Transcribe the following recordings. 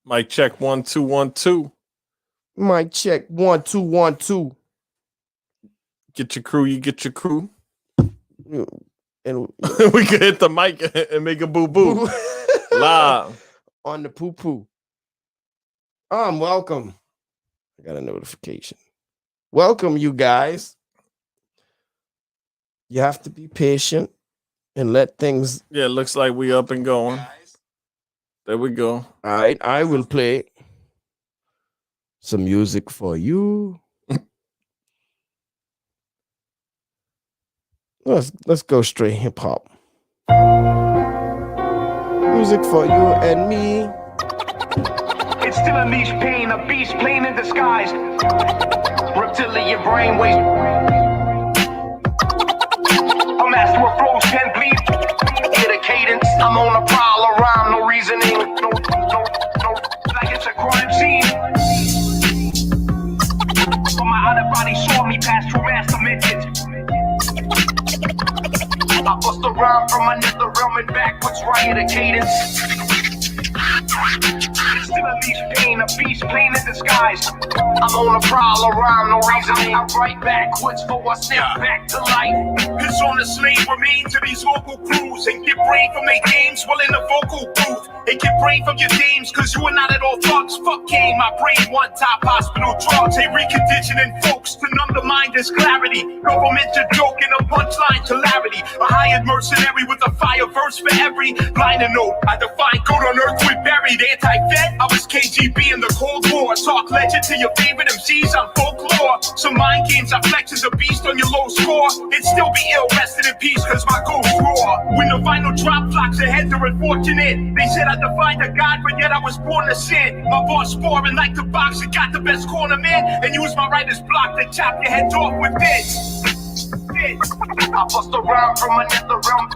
Mic check 1 2 1 2. Mic check 1 2 1 2. Get your crew. You get your crew. And we can hit the mic and make a boo boo live on the poo poo. Welcome. I got a notification. Welcome, you guys. You have to be patient and let things. Yeah, it looks like we up and going. There we go. All right, I will play some music for you. Let's go straight hip hop. Music for you and me. It's still unleashed pain, a beast plain in disguise. Reptilian brainwaves. A master of flows can bleed. Hear the cadence. I'm on a prowl around, no reasoning. No, like it's a crime scene. But my other body saw me pass through mass dimensions. I bust around from another realm and backwards, right at a cadence. It's still unleashed pain, a beast plain in disguise. I'm on a prowl around, no reasoning. I'm right backwards for a step back to life. His on the slave remain to these local crews and get brain from their games while in the vocal booth. And get brain from your dames, cause you are not at all thugs. Fuck game, my brain one top hospital drugs. They reconditioning folks to numb the mind as clarity. Government a joke and a punchline clarity. A hired mercenary with a fire verse for every liner note. I define good on earth with buried anti-vet. I was KGB in the Cold War. Talk legend to your favorite MCs, I'm folklore. Some mind games, I flex as a beast on your low score. It'd still be ill, rested in peace, cause my ghost roar. When the vinyl drop flocks ahead, they're unfortunate. They said I defined a god, but yet I was born to sin. My boss sparring like the boxer, got the best corner man, and use my writer's block to chop your heads off with this. I bust around from another realm.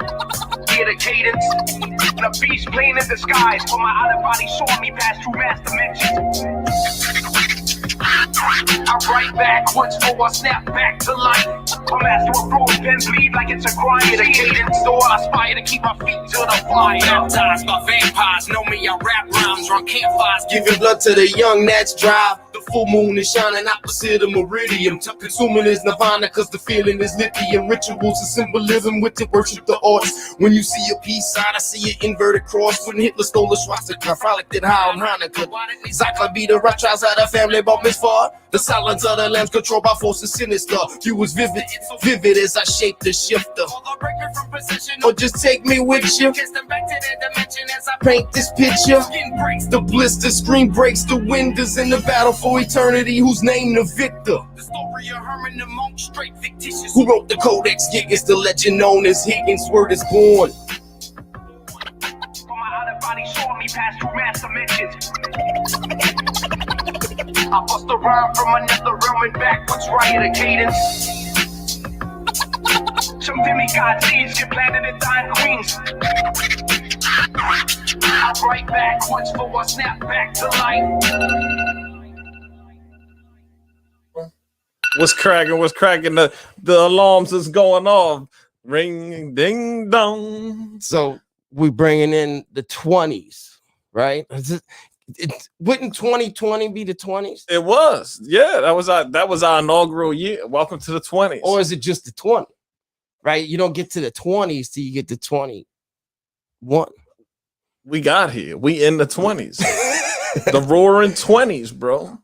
Hear the cadence. The beast plain in disguise. But my other body saw me pass through mass dimensions. I'm right backwards for a snap back to life. A master of flows can bleed like it's a crime. Hear the cadence, so I aspire to keep my feet to the fire. Baptized by vampires, know me, I rap rhymes, run campfires, Giving blood to the young, that's drive. The full moon is shining opposite of meridian. Consuming is nirvana, cause the feeling is lithium. Rituals and symbolism with to worship the arts. When you see a peace sign, I see an inverted cross. When Hitler stole the swastika, frolicked it high on Hanukkah. Zaka be the Rothschilds of the family, but misfar. The silence of the lambs controlled by forces sinister. You was vivid as I shaped the shifter. Or just take me with you. Paint this picture. The blister screen breaks the windows in the battle for eternity. Who's named the victor? the story of Herman the Monk, straight fictitious. Who wrote the Codex Gigas, the legend known as Higgins' word is born. But my other body saw me pass through mass dimensions. I bust around from another realm and backwards, right at a cadence. Some demigod seeds get planted in dying queens. I'm right backwards for a snap back to life. What's cracking? What's cracking? The alarms is going off. Ring, ding, dong. So we bringing in the 20s, right? Wouldn't 2020 be the 20s? It was. Yeah, that was our inaugural year. Welcome to the 20s. Or is it just the 20? Right? You don't get to the 20s till you get to 21. We got here. We in the 20s. The roaring 20s, bro.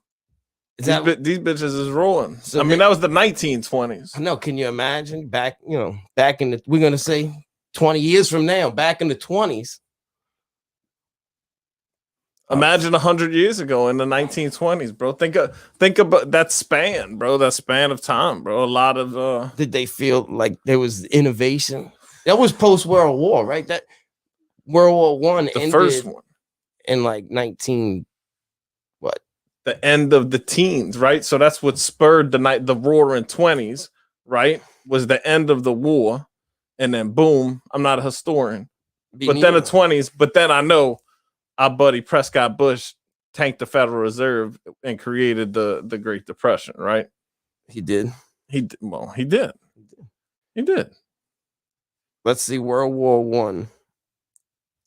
These bitches is roaring. So I mean, that was the 1920s. I know. Can you imagine back in the, we're going to say 20 years from now, back in the 20s. Imagine 100 years ago in the 1920s, bro. Think about that span, bro. That span of time, bro. A lot of did they feel like there was innovation? That was post World War, right? That World War I the ended first one in like 19 what? The end of the teens, right? So that's what spurred the roaring 20s, right? Was the end of the war, and then boom. I'm not a historian, but then the 20s. But then I know our buddy Prescott Bush tanked the Federal Reserve and created the Great Depression, right? He did. He did. Let's see. World War I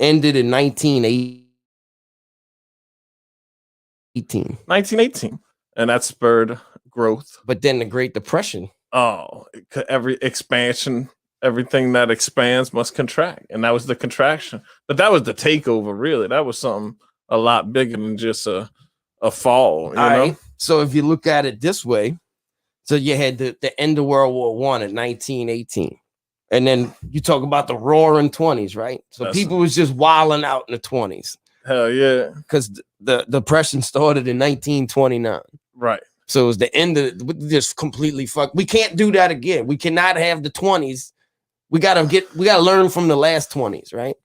ended in 1980. 1918, and that spurred growth. But then the Great Depression. Oh, every expansion, everything that expands must contract, and that was the contraction. But that was the takeover, really. That was something a lot bigger than just a fall. You know. Right. So if you look at it this way, so you had the end of World War I at 1918, and then you talk about the Roaring 20s, right? So people was just wilding out in the 20s. Hell yeah, because the Depression started in 1929. Right. So it was the end of just completely fucked. We can't do that again. We cannot have the 20s. We gotta learn from the last 20s, right?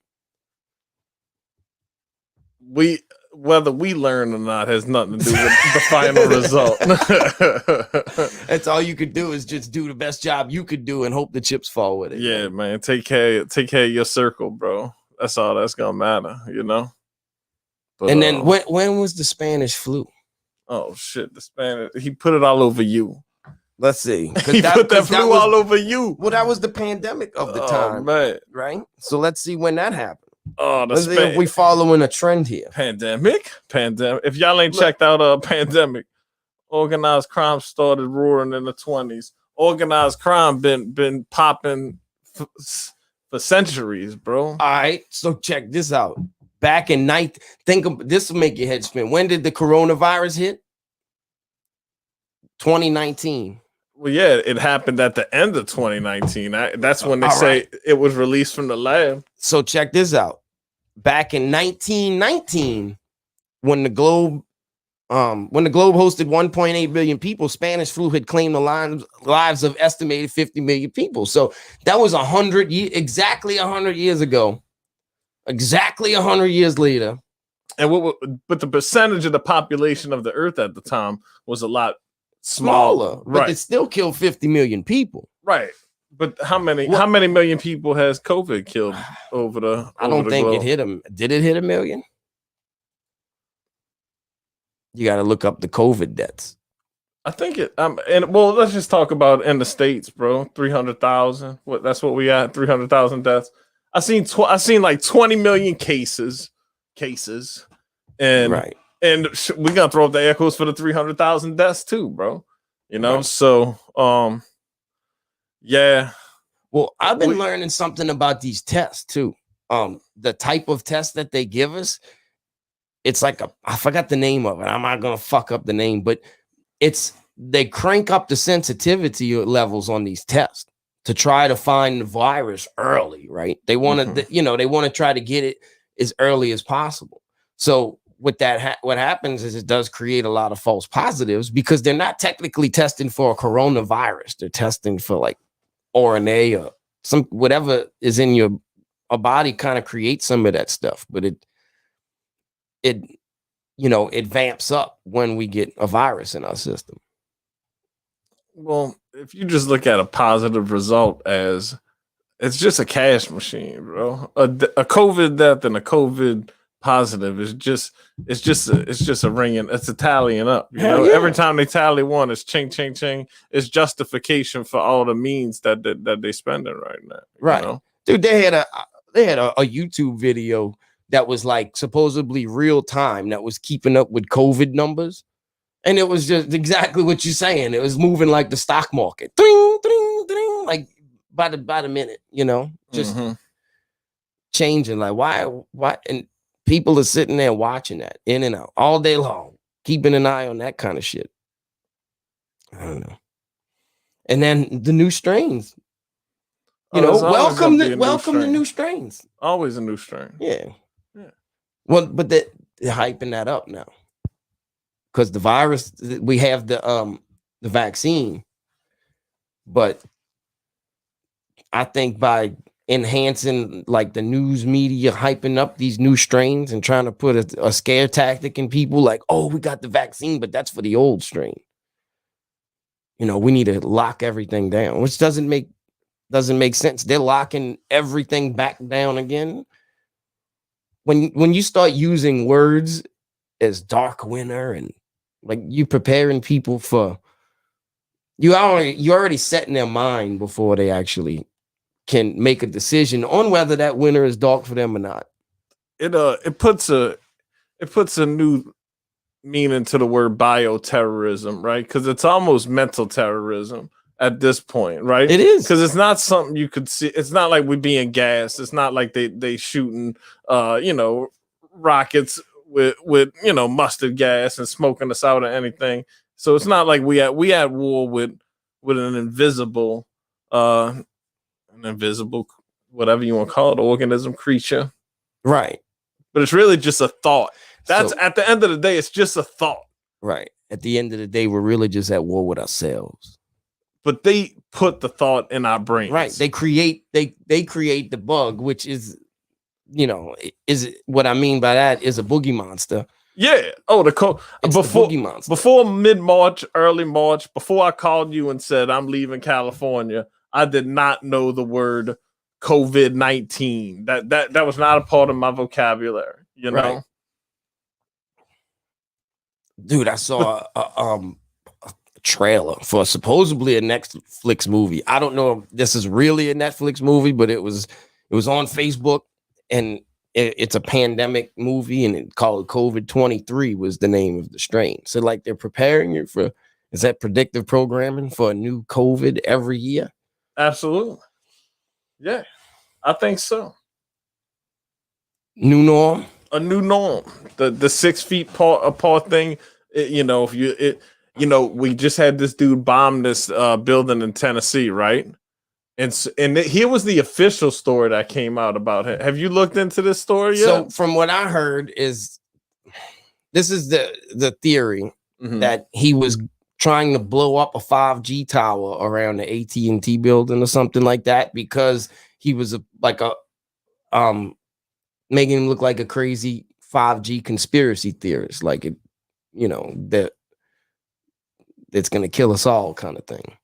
Whether we learn or not has nothing to do with the final result. That's all you could do is just do the best job you could do and hope the chips fall with it. Yeah, man. Take care of your circle, bro. That's all that's gonna matter, you know. But, and then when was the Spanish flu? Oh shit, the Spanish. He put it all over you. Let's see. He put that flu all over you. Well, that was the pandemic of the time, man. Right? So let's see when that happened. Oh, we following a trend here. Pandemic. If y'all ain't checked out Pandemic, organized crime started roaring in the 20s. Organized crime been popping for centuries, bro. All right, so check this out. Back in this will make your head spin. When did the coronavirus hit? 2019. Well, yeah, it happened at the end of 2019. That's when they say it was released from the lab. So check this out. Back in 1919, when the globe hosted 1.8 billion people, Spanish flu had claimed the lives of estimated 50 million people. So that was exactly 100 years ago. Exactly 100 years later. And but the percentage of the population of the earth at the time was a lot smaller. But right. It still killed 50 million people. Right. But how many million people has COVID killed over the I don't think globe? It hit them. Did it hit 1 million? You got to look up the COVID deaths. I think it let's just talk about in the States, bro. 300,000. That's what we got, 300,000 deaths. I seen like 20 million cases, and right, and we gonna throw up the echoes for the 300,000 deaths too, bro. You know, right. So yeah. Well, I've been learning something about these tests too. The type of test that they give us, it's like I forgot the name of it. I'm not gonna fuck up the name, but they crank up the sensitivity levels on these tests to try to find the virus early, right? They want to, they want to try to get it as early as possible. So with that, what happens is it does create a lot of false positives because they're not technically testing for a coronavirus. They're testing for like RNA or some whatever is in your body kind of creates some of that stuff, but it vamps up when we get a virus in our system. Well, if you just look at a positive result as it's just a cash machine, bro. A COVID death and a COVID positive is just a ringing. It's a tallying up. You know, every time they tally one, it's ching ching ching. It's justification for all the means that they spending right now. Right, you know? Dude. They had a YouTube video that was like supposedly real time that was keeping up with COVID numbers. And it was just exactly what you're saying. It was moving like the stock market, ding, ding, ding, like by the minute, just changing. Like why? And people are sitting there watching that in and out all day long, keeping an eye on that kind of shit. I don't know. And then the new strains, welcome the new strains. Always a new strain. Yeah. Well, but they're hyping that up now. Because the virus, we have the vaccine, but I think by enhancing like the news media, hyping up these new strains and trying to put a scare tactic in people, like, oh, we got the vaccine, but that's for the old strain. We need to lock everything down, which doesn't make sense. They're locking everything back down again. When you start using words as dark winter and like you preparing people for you already setting their mind before they actually can make a decision on whether that winter is dark for them or not. It puts a new meaning to the word bioterrorism, right? Because it's almost mental terrorism at this point, right? It is. Because it's not something you could see. It's not like we being gassed. It's not like they shooting rockets with mustard gas and smoking us out or anything. So it's not like we at war with an invisible whatever you want to call it, organism, creature. Right. But it's really just a thought. That's So- at the end of the day, it's just a thought. Right. At the end of the day, we're really just at war with ourselves. But they put the thought in our brains. Right. They create the bug, which is, is what I mean by that is a boogie monster. Yeah. Oh, It's the boogie monster. Before mid-March, early March, before I called you and said I'm leaving California, I did not know the word COVID-19. That was not a part of my vocabulary, Right. Dude, I saw a trailer for supposedly a Netflix movie. I don't know if this is really a Netflix movie, but it was on Facebook, and it's a pandemic movie, and it called COVID-23 was the name of the strain. So like they're preparing you for, is that predictive programming for a new COVID every year? Absolutely. Yeah, I think so. New norm. A new norm. The 6 feet apart thing. We just had this dude bomb this building in Tennessee, right? And here was the official story that came out about it. Have you looked into this story yet? So from what I heard is, this is the theory that he was trying to blow up a 5G tower around the AT&T building or something like that, because he was making him look like a crazy 5G conspiracy theorist, like it, that it's gonna kill us all kind of thing.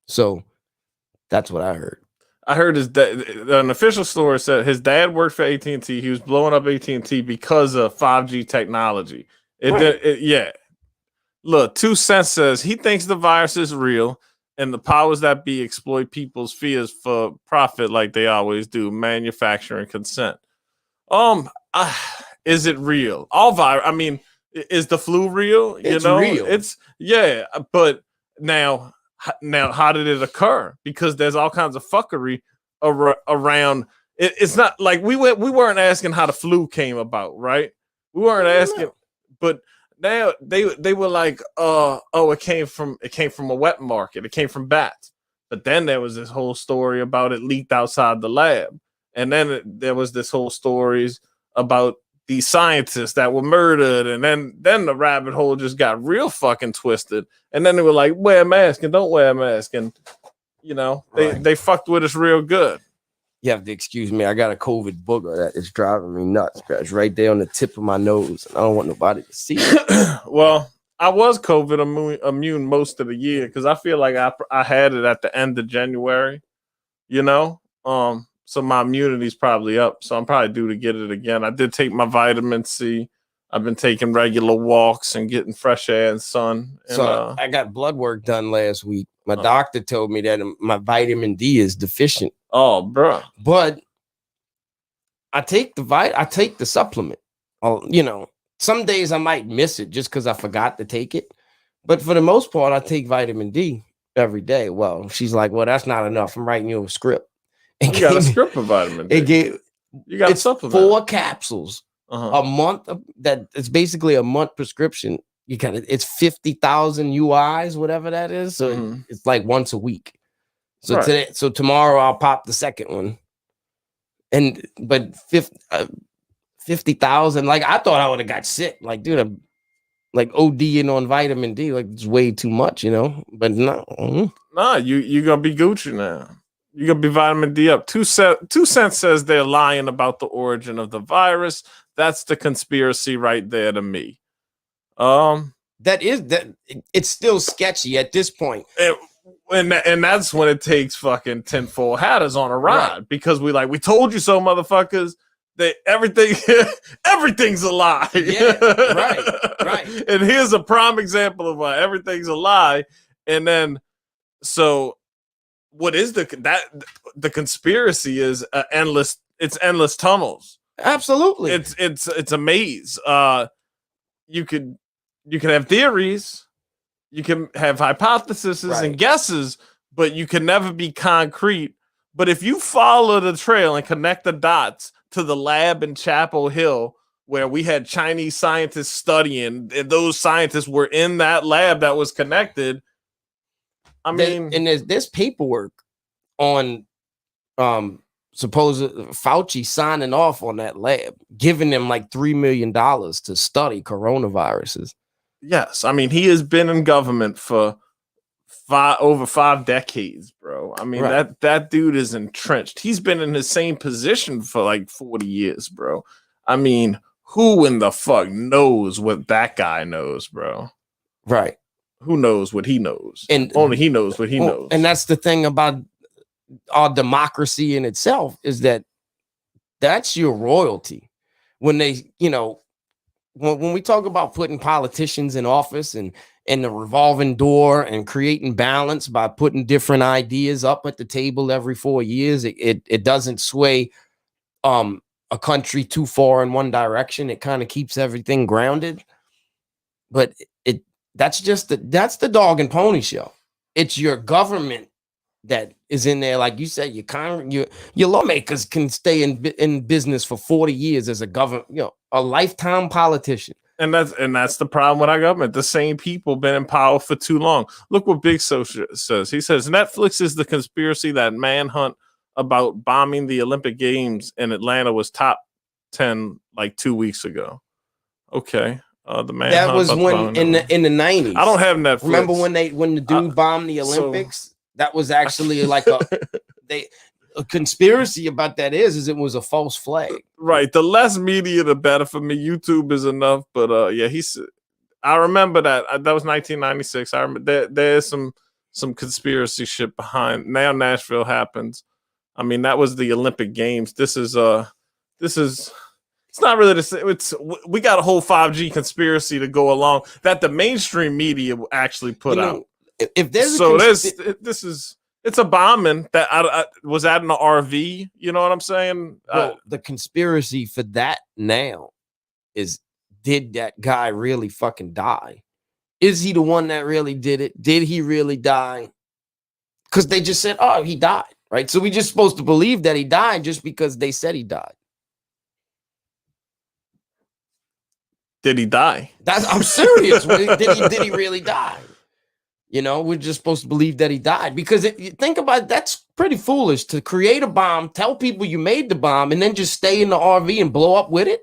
So that's what I heard. I heard an official story said his dad worked for AT&T. He was blowing up AT&T because of 5G technology. Yeah. Look, 2 Cents says he thinks the virus is real and the powers that be exploit people's fears for profit like they always do, manufacturing consent. Is it real? All virus. I mean, is the flu real? It's real. It's but now how did it occur? Because there's all kinds of fuckery around. It's not like we weren't asking how the flu came about, right? We weren't asking, but now they were like, it came from a wet market. It came from bats. But then there was this whole story about it leaked outside the lab, and then there was this whole stories about these scientists that were murdered, and then the rabbit hole just got real fucking twisted. And then they were like, wear a mask and don't wear a mask, and they fucked with us real good. You have to excuse me. I got a COVID booger that is driving me nuts. It's right there on the tip of my nose, and I don't want nobody to see it. Well, I was COVID immune most of the year because I feel like I had it at the end of January. So my immunity is probably up. So I'm probably due to get it again. I did take my vitamin C. I've been taking regular walks and getting fresh air and sun. And, so I got blood work done last week. My doctor told me that my vitamin D is deficient. Oh, bro. But I take the supplement. Some days I might miss it just because I forgot to take it. But for the most part, I take vitamin D every day. Well, she's like, well, that's not enough. I'm writing you a script. You got a script of vitamin D. You got a supplement. 4 capsules a month. That it's basically a month prescription. You got it. It's 50,000 UIs, whatever that is. So it's like once a week. So tomorrow I'll pop the second one. But 50,000. Like I thought I would have got sick. Like, dude, I'm like ODing on vitamin D. Like it's way too much, But no. Nah, you gonna be Gucci now. You're going to be vitamin D up. 2 Cents says they're lying about the origin of the virus. That's the conspiracy right there to me. It's still sketchy at this point. And that's when it takes fucking tinfoil hatters on a ride, because we told you so, motherfuckers. That everything's a lie. Yeah, right. And here's a prime example of why everything's a lie. And then so what is the conspiracy is endless. It's endless tunnels. Absolutely. It's a maze. You could you can have theories, you can have hypotheses and guesses, but you can never be concrete. But if you follow the trail and connect the dots to the lab in Chapel Hill, where we had Chinese scientists studying, and those scientists were in that lab that was connected. I mean, and there's paperwork on supposed Fauci signing off on that lab, giving them like $3 million to study coronaviruses. Yes, I mean, he has been in government for over 5 decades, bro. I mean, that dude is entrenched. He's been in the same position for like 40 years, bro. I mean, who in the fuck knows what that guy knows, bro? Right. Who knows what he knows? And only he knows what he knows. And that's the thing about our democracy in itself, is that that's your royalty. When they, you know, when we talk about putting politicians in office and the revolving door and creating balance by putting different ideas up at the table every 4 years, it doesn't sway a country too far in one direction. It kind of keeps everything grounded. But that's the dog and pony show. It's your government that is in there, like you said. Your lawmakers can stay in business for 40 years as a government, you know, a lifetime politician. And that's the problem with our government. The same people been in power for too long. Look what Big Social says. He says Netflix is the conspiracy that manhunt about bombing the Olympic Games in Atlanta was top 10 like 2 weeks ago. Okay. The man that was when in the 90s. I don't have Netflix. Remember when the dude bombed the Olympics? That was actually like a conspiracy about that is it was a false flag. Right. The less media, the better for me. YouTube is enough. But yeah, I remember that. That was 1996. I remember there's some conspiracy shit behind. Now Nashville happens. I mean, that was the Olympic Games. This is it's not really the same. We got a whole 5G conspiracy to go along that the mainstream media actually put out. If there's it's a bombing that I was at in the RV. You know what I'm saying? Well, the conspiracy for that now is, did that guy really fucking die? Is he the one that really did it? Did he really die? Because they just said, oh, he died, right? So we just supposed to believe that he died just because they said he died. Did he die? I'm serious. Did he really die? You know, we're just supposed to believe that he died, because think about it, that's pretty foolish to create a bomb, tell people you made the bomb, and then just stay in the RV and blow up with it.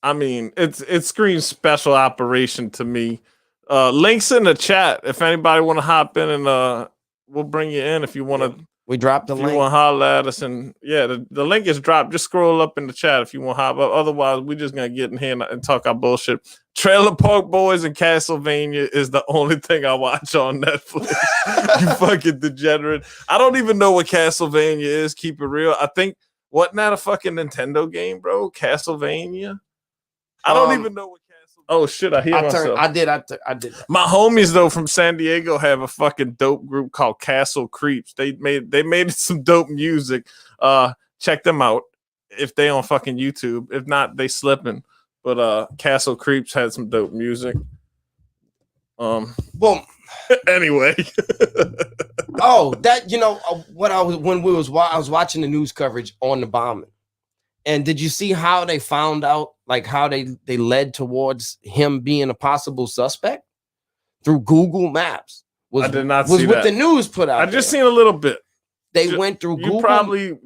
I mean, it screams special operation to me. Links in the chat if anybody want to hop in, and we'll bring you in if you want to. We dropped the link. You want to holler at us, and yeah, the link is dropped. Just scroll up in the chat if you want to hop up. Otherwise, we're just gonna get in here and talk our bullshit. Trailer Park Boys in Castlevania is the only thing I watch on Netflix. You fucking degenerate. I don't even know what Castlevania is. Keep it real. I think wasn't that a fucking Nintendo game, bro? Castlevania. I don't even know what. Oh shit! I hear myself. I did. My homies though from San Diego have a fucking dope group called Castle Creeps. They made some dope music. Check them out if they on fucking YouTube. If not, they slipping. But Castle Creeps had some dope music. Well, anyway. Oh, that, you know what I was watching the news coverage on the bombing. And did you see how they found out, like how they led towards him being a possible suspect? Through Google Maps. I did not see that. Was what the news put out. I just seen a little bit. They went through Google. You probably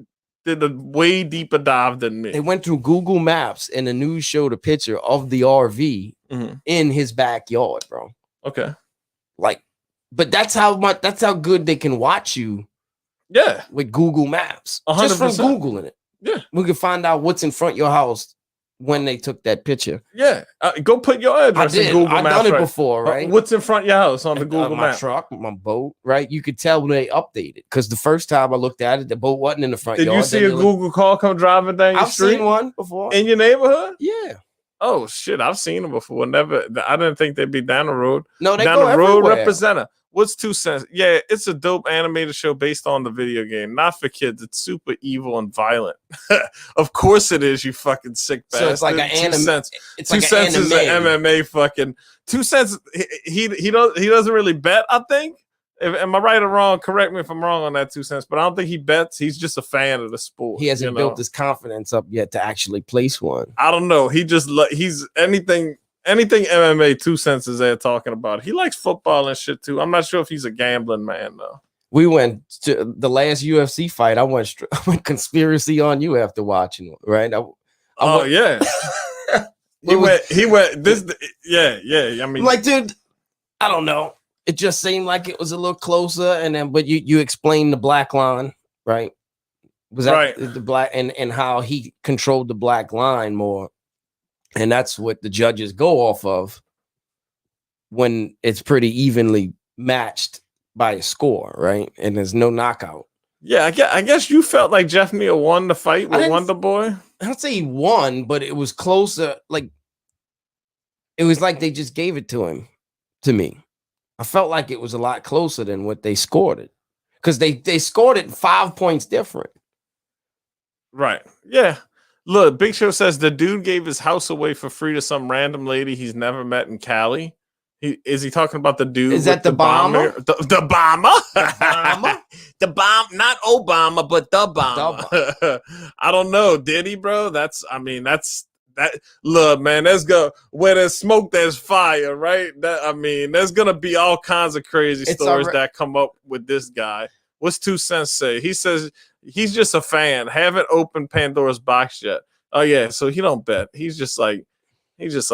did a way deeper dive than me. They went through Google Maps, and the news showed a picture of the RV in his backyard, bro. Okay. Like, but that's how good they can watch you. Yeah. With Google Maps. 100%. Just from Googling it. Yeah. We can find out what's in front of your house when they took that picture. Yeah. Go put your address in Google Maps. I've done it before, right? What's in front of your house on the Google my Maps? My truck, my boat, right? You could tell when they updated. Because the first time I looked at it, the boat wasn't in the front yard. Did you see a Google car come driving down your street? I've seen one before. In your neighborhood? Yeah. Oh shit, I've seen them before. Never. I didn't think they'd be down the road. No, they down go the road everywhere. representative. What's 2 cents? Yeah, it's a dope animated show based on the video game. Not for kids. It's super evil and violent. Of course it is. You fucking sick bastard. So it's like an 2 anime. cents. It's 2 like cents an is an anime. MMA fucking 2 cents. He doesn't really bet. I think. Am I right or wrong? Correct me if I'm wrong on that 2 cents. But I don't think he bets. He's just a fan of the sport. He hasn't built his confidence up yet to actually place one. I don't know. He's anything MMA 2 cents is there talking about. He likes football and shit too. I'm not sure if he's a gambling man though. We went to the last UFC fight. I went conspiracy on you after watching it, right? Yeah. he went this. Yeah. I mean, like, dude, I don't know. It just seemed like it was a little closer, and then but you explained the black line, right? Was that right. the black and how he controlled the black line more? And that's what the judges go off of when it's pretty evenly matched by a score, right? And there's no knockout. Yeah, I guess you felt like Jeff Neal won the fight with Wonder Boy. I don't say he won, but it was closer. Like it was like they just gave it to him. To me, I felt like it was a lot closer than what they scored it, because they scored it 5 points different. Right. Yeah. Look, Big Show says the dude gave his house away for free to some random lady he's never met in Cali. Is he talking about the dude? Is that the bomber? The bomber? The bomb, not Obama, but the bomber. I don't know. Did he, bro? That. Look, man, let's go. Where there's smoke, there's fire, right? There's gonna be all kinds of crazy stories that come up with this guy. What's 2 cents say? He says he's just a fan. Haven't opened Pandora's box yet. Oh yeah, so he don't bet. He's just fuck. He's just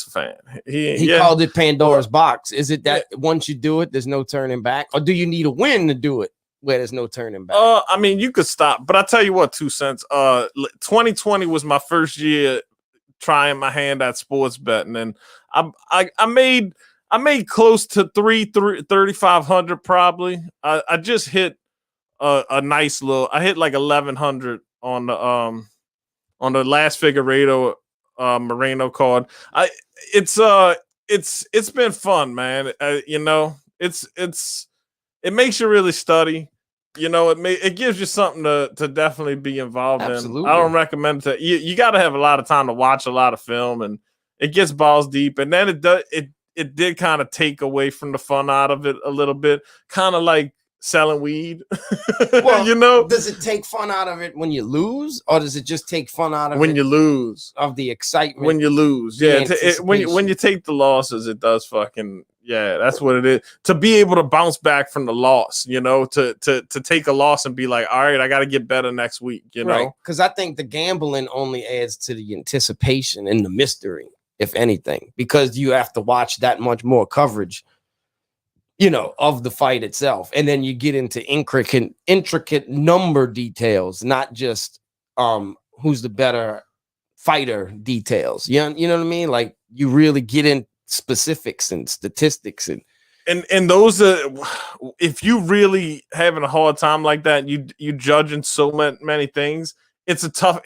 a fan. He called it Pandora's box. Is it that once you do it, there's no turning back, or do you need a win to do it where there's no turning back? You could stop, but I tell you what, 2 cents. 2020 was my first year trying my hand at sports betting, and I made close to 3,500 probably. I just hit a nice little. I hit like 1,100 on the last Figueredo Moreno card. It's been fun, man. It makes you really study. It gives you something to definitely be involved Absolutely. in. I don't recommend it. You got to have a lot of time to watch a lot of film, and it gets balls deep. And then it did kind of take away from the fun out of it a little bit, kind of like selling weed. Well, does it take fun out of it when you lose, or does it just take fun out of when it you lose, of the excitement when you lose? Yeah, when you take the losses, it does fucking that's what it is. To be able to bounce back from the loss, to take a loss and be like, all right, I got to get better next week, know? Because I think the gambling only adds to the anticipation and the mystery, if anything, because you have to watch that much more coverage of the fight itself. And then you get into intricate number details, not just who's the better fighter details. You know what I mean? Like you really get in specifics and statistics and those are, if you really having a hard time like that, you judging so many things, it's a tough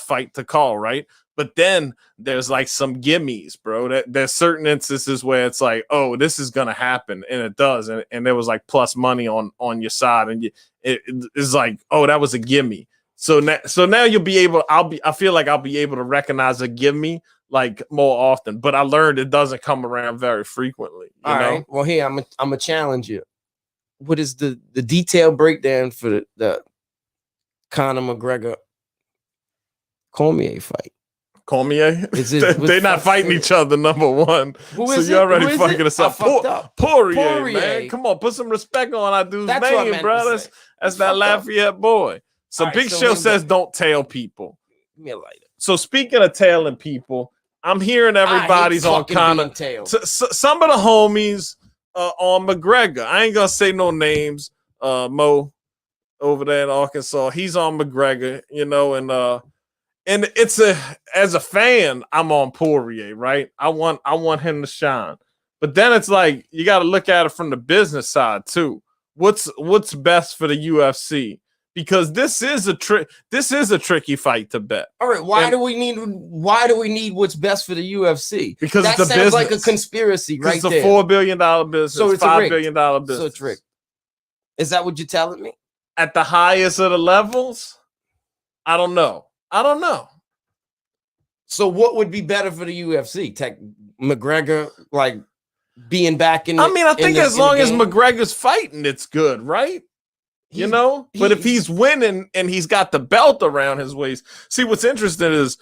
fight to call, right? But then there's like some gimmies, bro. There's certain instances where it's like, oh, this is gonna happen, and it does, and there was like plus money on your side, and it's like, oh, that was a gimme. So now you'll be able. I feel like I'll be able to recognize a gimme like more often. But I learned it doesn't come around very frequently. You know? Right. Well, here I'm gonna challenge you. What is the detailed breakdown for the Conor McGregor Cormier fight? Cormier? They're not fighting each other, number one. So you're already fucking us up. Poirier, man. Come on, put some respect on our dude's name, bro. That's that Lafayette boy. So Big Show says don't tail people. Give me a lighter. So speaking of tailing people, I'm hearing everybody's on Conor. Some of the homies on McGregor. I ain't gonna say no names. Mo over there in Arkansas, he's on McGregor, and it's as a fan, I'm on Poirier, right? I want him to shine. But then it's like you got to look at it from the business side too. What's best for the UFC? because this is a tricky fight to bet. All right, why do we need what's best for the UFC? Because that it's a sounds business. like a conspiracy, right? It's a there. $4 billion business. So it's $5 billion business. So it's rigged. Is that what you're telling me? At the highest of the levels, I don't know. So what would be better for the UFC? McGregor like being back in. I think as long as McGregor's fighting, it's good, right? But if he's winning and he's got the belt around his waist, see what's interesting is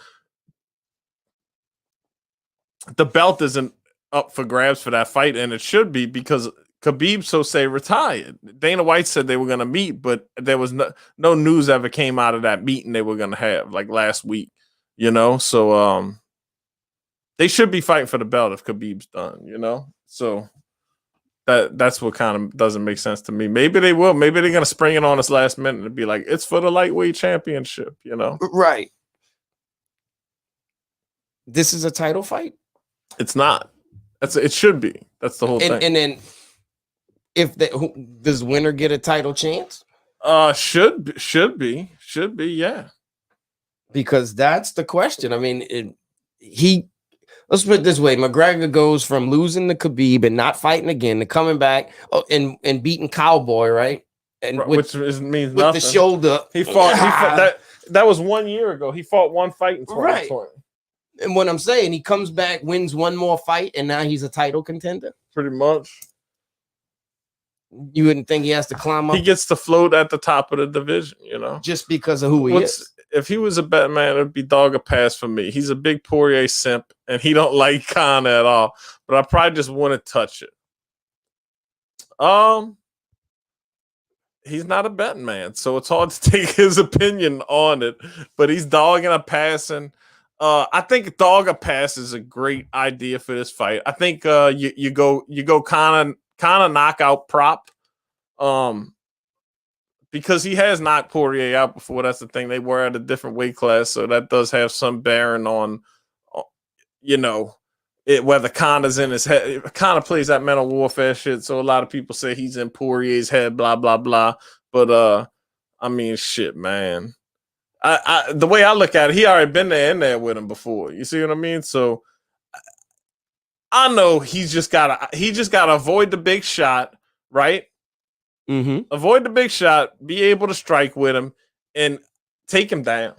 the belt isn't up for grabs for that fight, and it should be because Khabib say retired. Dana White said they were going to meet, but there was no news ever came out of that meeting they were going to have like last week. So they should be fighting for the belt if Khabib's done. So that's what kind of doesn't make sense to me. Maybe they will. Maybe they're going to spring it on us last minute and be like, it's for the lightweight championship. Right. This is a title fight. It's not. It should be. That's the whole thing. And then, does winner get a title chance? Should be. Yeah. Because that's the question. I mean, let's put it this way: McGregor goes from losing to Khabib and not fighting again to coming back and beating Cowboy, right? And which means with nothing. the shoulder. He fought that was 1 year ago. He fought one fight in 2020. Right. And what I'm saying, he comes back, wins one more fight, and now he's a title contender. Pretty much. You wouldn't think he has to climb up. He gets to float at the top of the division, just because of who he is. If he was a bet man, it'd be dog a pass for me. He's a big Poirier simp, and he don't like Khan at all. But I probably just wouldn't touch it. He's not a betting man, so it's hard to take his opinion on it. But he's dogging a passing. I think dog a pass is a great idea for this fight. I think you go kind of knockout prop. Because he has knocked Poirier out before. That's the thing. They were at a different weight class, so that does have some bearing on, whether Connor's in his head. Connor plays that mental warfare shit, so a lot of people say he's in Poirier's head, blah blah blah. But shit, man. The way I look at it, he already been in there with him before. You see what I mean? So I know he's just gotta avoid the big shot, right? Mm-hmm. Avoid the big shot, be able to strike with him, and take him down.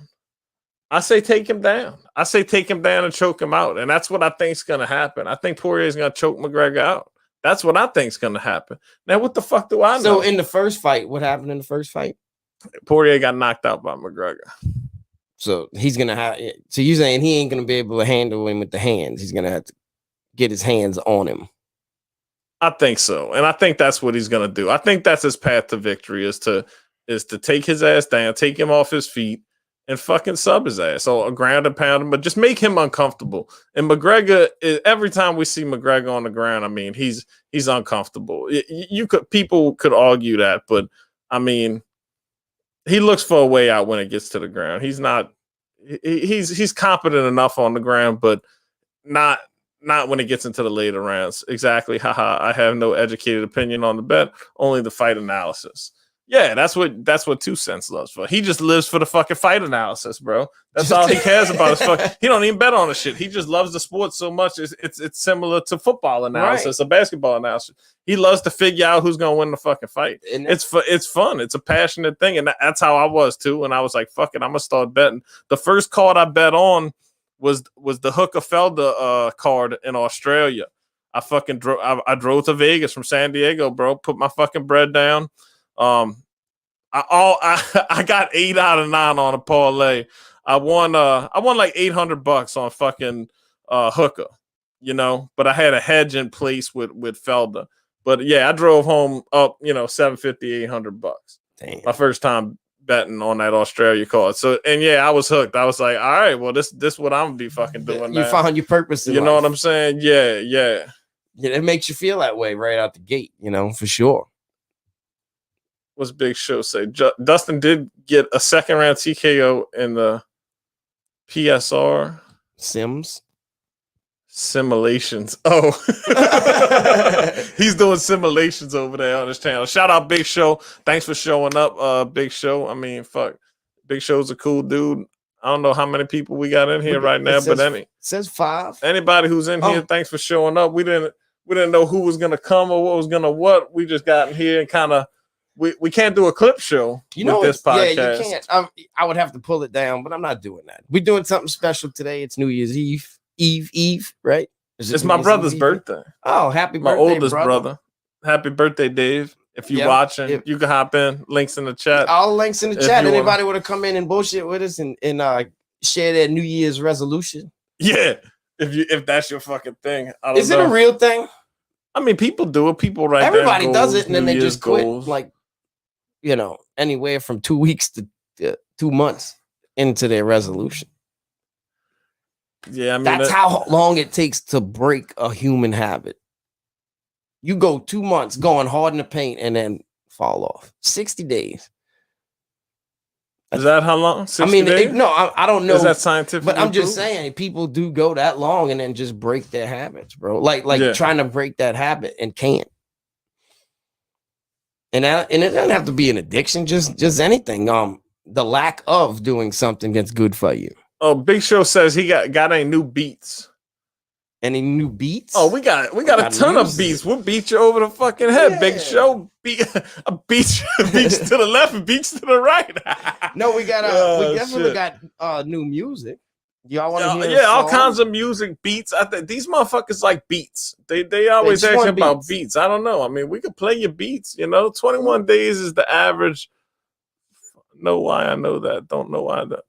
I say take him down. I say take him down and choke him out. And that's what I think is going to happen. I think Poirier is going to choke McGregor out. That's what I think is going to happen. Now, what the fuck do I know? So in the first fight, what happened in the first fight? Poirier got knocked out by McGregor. So he's going to have – so you're saying he ain't going to be able to handle him with the hands. He's going to have to get his hands on him. I think so. And I think that's what he's going to do. I think that's his path to victory is to take his ass down, take him off his feet, and fucking sub his ass. So a ground and pound him, but just make him uncomfortable. And McGregor, every time we see McGregor on the ground, I mean, he's uncomfortable. People could argue that, but I mean, he looks for a way out when it gets to the ground. He's not. He's competent enough on the ground, but not when it gets into the later rounds. Exactly. Haha. I have no educated opinion on the bet, only the fight analysis. Yeah, that's what 2 Cents loves for. He just lives for the fucking fight analysis, bro. That's all he cares about. He don't even bet on the shit. He just loves the sport so much. It's similar to football analysis or basketball analysis. He loves to figure out who's gonna win the fucking fight. And it's fun. It's a passionate thing, and that's how I was too. And I was like, fuck it, I'm gonna start betting. The first card I bet on was the Hooker Felder card in Australia. I fucking drove to Vegas from San Diego, bro. Put my fucking bread down. I got 8 out of 9 on a parlay. I won like $800 on fucking Hooker, but I had a hedge in place with Felder. But yeah, I drove home up, $750, $800. Damn. My first time betting on that Australia card. So, and yeah, I was hooked. I was like, all right, well, this what I'm gonna be fucking doing. You found your purpose in life. Know what I'm saying? Yeah. Yeah, it makes you feel that way right out the gate, for sure. What's Big Show say? Dustin did get a second round TKO in the PSR. Sims. Simulations. Oh, he's doing simulations over there on his channel. Shout out Big Show. Thanks for showing up, Big Show. I mean, fuck, Big Show's a cool dude. I don't know how many people we got in here right now, but says 5. Anybody who's in here, thanks for showing up. We didn't know who was gonna come or what was gonna what. We just got in here and kind of we can't do a clip show with this podcast. Yeah, you can't. I would have to pull it down, but I'm not doing that. We're doing something special today. It's New Year's Eve, right? It's my brother's birthday. Oh, happy birthday, my oldest brother. Happy birthday, Dave. If you're watching, you can hop in. Links in the chat. All links in the chat. Anybody want to come in and bullshit with us and share their New Year's resolution? Yeah, if that's your fucking thing. I don't know. Is it a real thing? I mean, people do it. People write. Everybody does it, and then they just quit. Like, anywhere from 2 weeks to 2 months into their resolution. Yeah, I mean that's how long it takes to break a human habit. You go 2 months going hard in the paint and then fall off. 60 days. Is that how long? 60 days? I don't know. Is that scientific? But I'm just saying, people do go that long and then just break their habits, bro. Like trying to break that habit and can't. And it doesn't have to be an addiction, just anything. The lack of doing something that's good for you. Oh, Big Show says he got any new beats. Any new beats? Oh, we got a ton of beats. We'll beat you over the fucking head. Yeah. Big Show beat beats to the left and beats to the right. No, we definitely got new music. Y'all want to hear? Yeah, all kinds of music, beats. I think these motherfuckers like beats. They always ask about beats. I don't know. I mean, we could play your beats. 21 days is the average. Know why I know that? Don't know why that.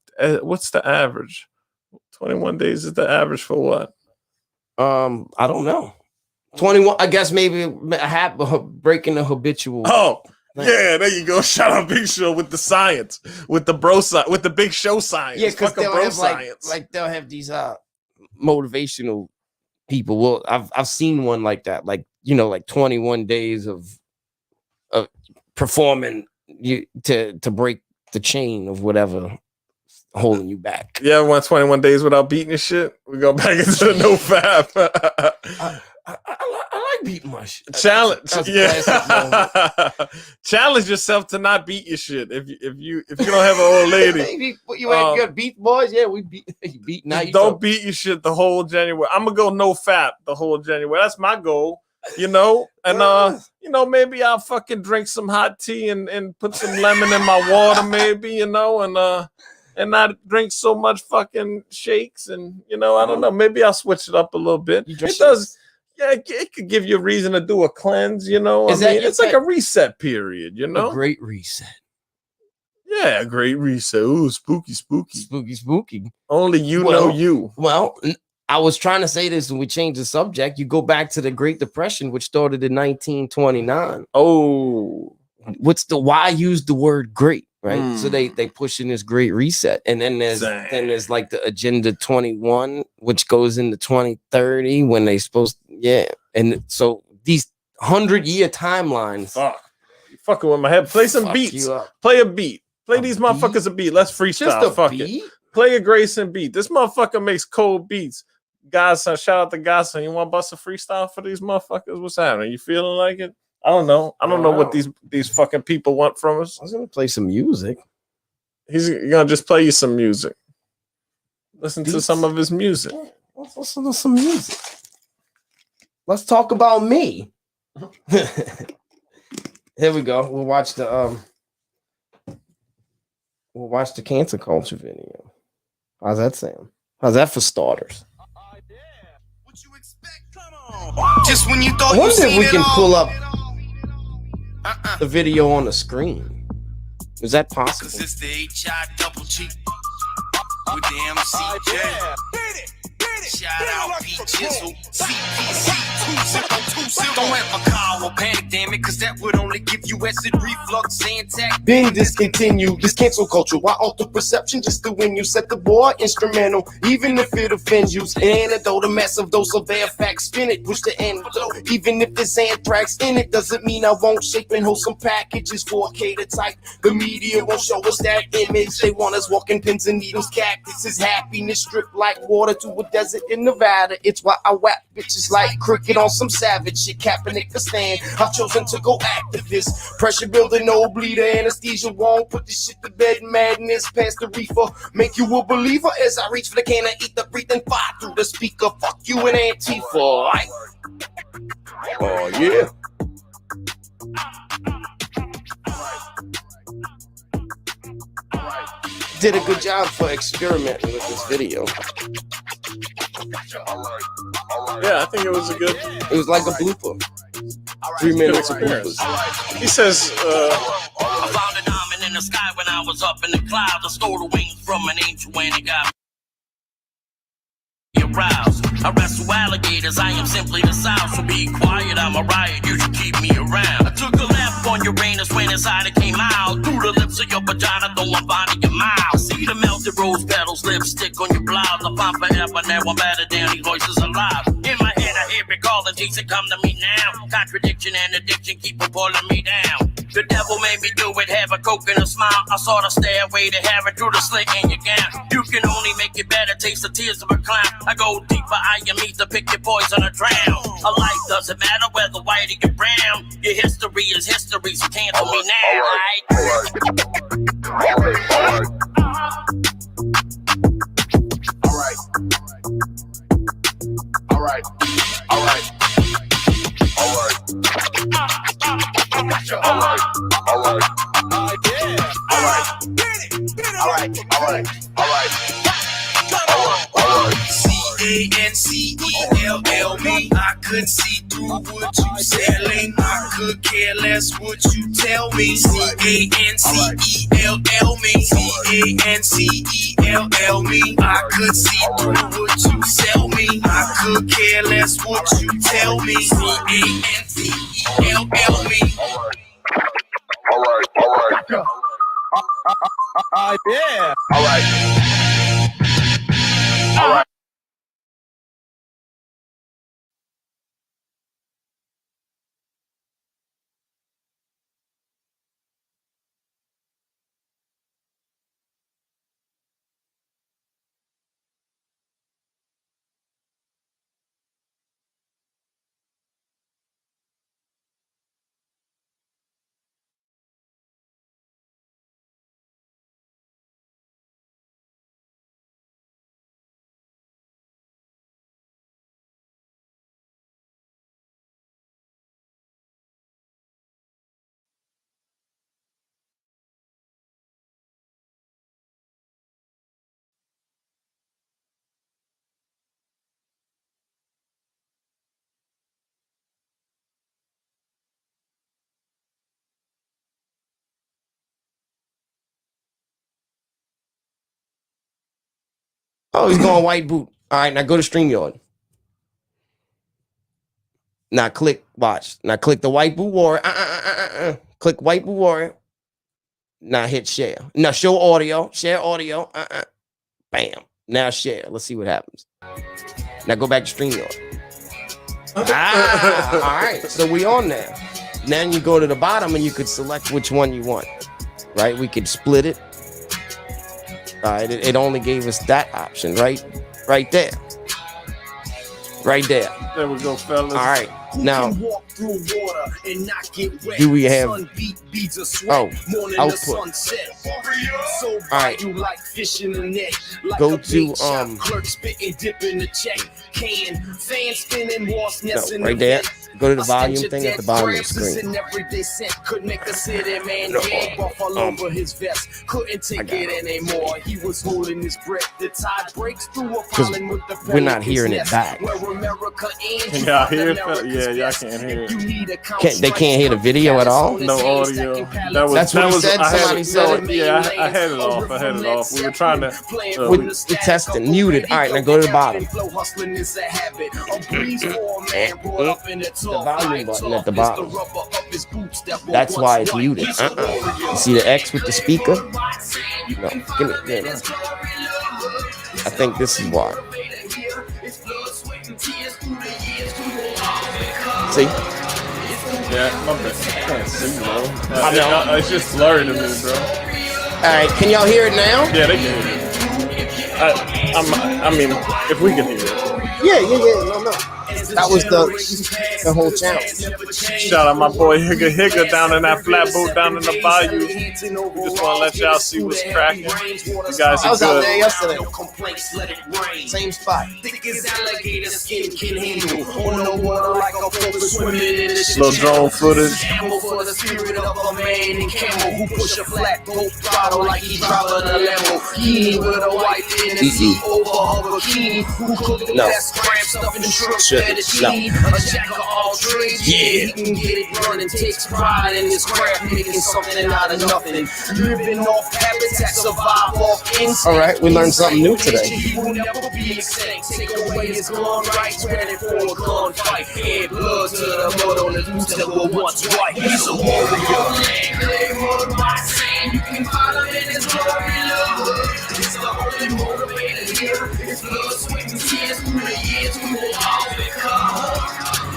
What's the average? 21 days is the average for what? I don't know. 21. I guess maybe breaking the habitual. Oh, yeah, there you go. Shout out Big Show with the science, with the with the Big Show science. Yeah, because they'll have like they'll have these motivational people. Well, I've seen one like that, like 21 days of performing to break the chain of whatever holding you back. Yeah, went 21 days without beating your shit. We go back into the no fab. I like beating my shit. Challenge, challenge yourself to not beat your shit. If you don't have an old lady, you ain't good beat boys. Yeah, we beat. Now you don't beat your shit the whole January. I'm gonna go no fap the whole January. That's my goal. And maybe I'll fucking drink some hot tea and put some lemon in my water, maybe, and not drink so much fucking shakes, and I don't know. Maybe I'll switch it up a little bit. It does, it could give you a reason to do a cleanse. It's like a reset period. A great reset. Yeah, a great reset. Ooh, spooky. Only know you. Well, I was trying to say this when we changed the subject. You go back to the Great Depression, which started in 1929. Oh, why use the word great? Right, so they push in this great reset, and then there's like the Agenda 21, which goes into 2030 when they supposed and so these 100-year timelines. Fuck, you fucking with my head. Play some beats. Play a beat. Play these motherfuckers a beat. Let's freestyle. Fuck it. Play a Grayson beat. This motherfucker makes cold beats. Godson, shout out to Godson. You want to bust a freestyle for these motherfuckers? What's happening? You feeling like it? I don't know. I don't know what these fucking people want from us. I was gonna play some music. He's gonna just play you some music. Listen to some of his music. Let's listen to some music. Let's talk about me. Here we go. We'll watch the cancel culture video. How's that sound? How's that for starters? What you expect? Come on. Just when you thought I wonder if we can pull up the video on the screen. Is that possible? Cause it's the HI double G with the MCJ. Shout out P Chisel, CPC 2020. Don't ever call or panic, damn it, cause that would only give you acid reflux and tech. Being discontinued, this cancel culture. Why alter perception just to win you? Set the bar instrumental, even if it offends you. Antidote, a massive dose of air facts. Spin it, push the antidote. Even if there's anthrax in it, doesn't mean I won't shape and hold some packages 4K to type. The media won't show us that image. They want us walking pins and needles. Cactus is happiness stripped like water to a desert. in Nevada. It's why I whack bitches like cricket on some savage shit. Kaepernick stand. I've chosen to go activist. Pressure building, no bleeder, anesthesia won't put this shit to bed. Madness past the reefer, make you a believer as I reach for the can and eat the breathing fire through the speaker. Fuck you and Antifa. Right? Oh yeah. Did a good job for experimenting with this video. Yeah, I think it was a good. It was like a blooper. 3 minutes of bloopers. He says, I found a diamond in the sky when I was up in the clouds. I stole the wings from an angel when it got aroused. I wrestle alligators, I am simply the South. So be quiet, I'm a riot, you should keep me around. I took a left on Uranus when inside it came out. Through the lips of your vagina, though I'm finding your mouth. See the melted rose petals, lipstick on your blouse. I find forever, now I'm better than these voices alive. In my head, I hear it calling, Jason, come to me now. Contradiction and addiction keep on pulling me down. The devil made me do it, have a coke and a smile. I saw the stairway to heaven through the slit in your gown. You can only make it better, taste the tears of a clown. I go deeper, I am to pick your poison or drown. A life doesn't matter whether white or you're brown. Your history is history, so cancel me now, right? C-A-N-C-E-L-L me. I couldn't see through what you selling. I could care less what you tell me. C-A-N-C-E-L-L me. C-A-N-C-E-L-L me. I could see through what you sell me. I could care less what you tell me. C-A-N-C-E-L-L me. All right. Yeah. All right. Oh, he's going white boot. All right, now go to StreamYard. Now click, watch. Now click the white boot warrior. Click white boot warrior. Now hit share. Now show audio. Share audio. Bam. Now share. Let's see what happens. Now go back to StreamYard. All right. So we on there. Then you go to the bottom and you could select which one you want. Right? We could split it. All right. It only gave us that option, right? Right there. Right there. There we go, fellas. All right. Now, walk through water and not get wet. do we have beads of sweat, output? All right. You like fish in the net. Like Go a to big shop clerk spitting, dipping the check. Can fan spinning, wasp nest in right the there. vet. Go to the volume thing at the bottom of the screen. Could make a city man gag off all over his vest. Couldn't take it anymore. He was holding his breath. The tide breaks through a pollen with the we're not hearing it back. Can y'all hear it? Yeah, y'all can't hear it. They can't hear the video at all? No audio. That's what he said. Somebody said it. Yeah, I had it off. We were trying to. We're testing. Muted. All right, now go to the bottom. The volume button at the bottom. That's why it's muted. You see the X with the speaker? No, give me. I think this is why. See? Yeah, my bad. I can't see, bro. I know. It's just blurry to me, bro. All right, can y'all hear it now? Yeah, they can hear it. I mean, if we can hear it. Yeah. No. That was the whole channel. Shout out my boy Higga down in that flatboat down in the bayou. We just want to let y'all see what's cracking. You guys I are was out good. there yesterday. No complaints, let it rain. Same spot. Thick as alligator skin can handle. On the water like a porpoise swimming in the shit. Little drone footage. Ammo for the spirit of a man in camo who push a flat boat throttle like he driving a Lamborghini with a white fantasy over a bikini who cook the best crab stuff and shrimp fettuccine. A jack of all trades, yeah, he can get it running. Takes pride in his craft, making something out of nothing. Living off habitat, survive off instinct. All right, we learned something new today. He will never be extinct. Take away his gun rights, ready for a gunfight. Add blood to the mud on the boots that were once white. He's a warrior. Clay mud by sand. You can follow in his glory, love. It's the only motivator here. It's blood, sweat, and tears. Through the years, we will always come.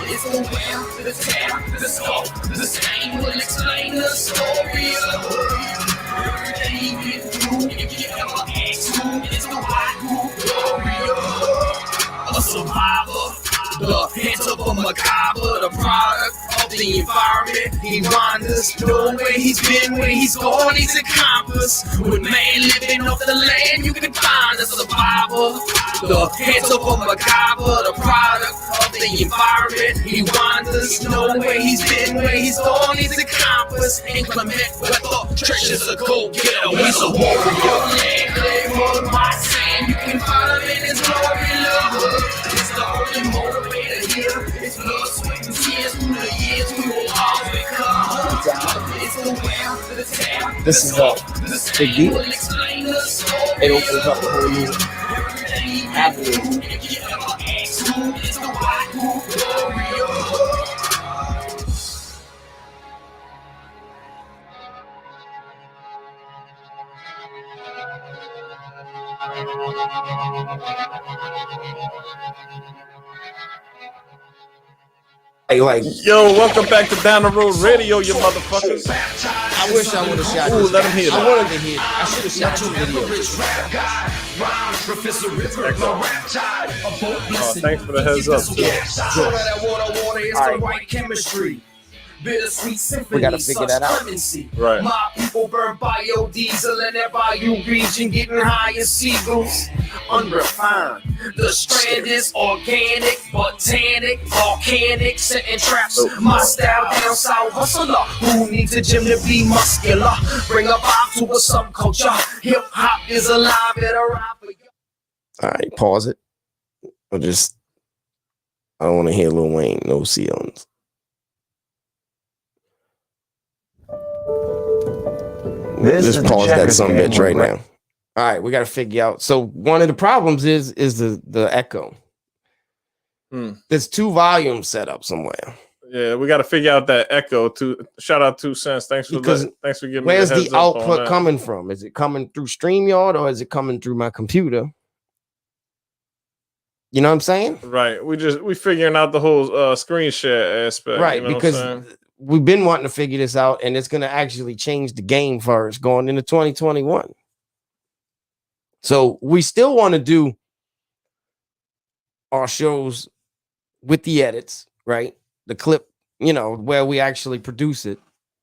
It's the wear, the tear, the scope, the stain will explain the story of everything you've been through. If you ever ask who, it's the white warrior, a survivor. The hands of a macabre, the product of the environment. He wanders, know where he's been, where he's gone, he's accomplished. With man living off the land, you can find a survivor. The hands of a macabre, the product of the environment. He wanders, know where he's been, where he's gone, he's accomplished. Inclement weather, treasures a go-getter, he's a warrior. Land, mud, my sand, you can find him in his glory, love. It's the only motivator here. It's blood, sweat, and tears. Through the years, we will always come. It's the wear, the tear. This is Big D. It opens up a whole new avenue. If you ever ask who, it's the white warrior. Like, Yo, welcome back to Down the Road Radio, you motherfuckers. I wish I would have shot Ooh, this. let him hear I that. wanted to hear it. I should have shot two videos. Oh, thanks for the heads up, too. It's the right chemistry. Bittersweet symphony. We gotta figure that out. Clemency. Right. My people burn biodiesel in their bayou region, getting high as seagulls. Unrefined. The strand is organic, botanic, volcanic, setting traps. My style down south hustler who needs a gym to be muscular. Bring a vibe to a some culture. Hip hop is alive, it'll ride for you. All right, pause it. I don't want to hear Lil Wayne, no ceilings. Just pause that some bitch right now. All right, we got to figure out. So one of the problems is the echo. There's two volumes set up somewhere. Yeah, we got to figure out that echo. Shout out 2 cents. Thanks for giving Where's me the heads the up on output that. coming from? Is it coming through StreamYard or is it coming through my computer? You know what I'm saying? Right. We figuring out the whole screen share aspect. Right, you know because what I'm saying? we've been wanting to figure this out, and it's going to actually change the game for us going into 2021. So we still want to do our shows with the edits, right? The clip, where we actually produce it.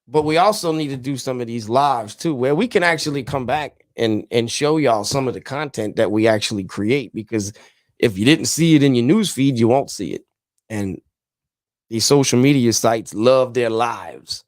But we also need to do some of these lives too, where we can actually come back and show y'all some of the content that we actually create. Because if you didn't see it in your news feed, you won't see it. And these social media sites love their lives,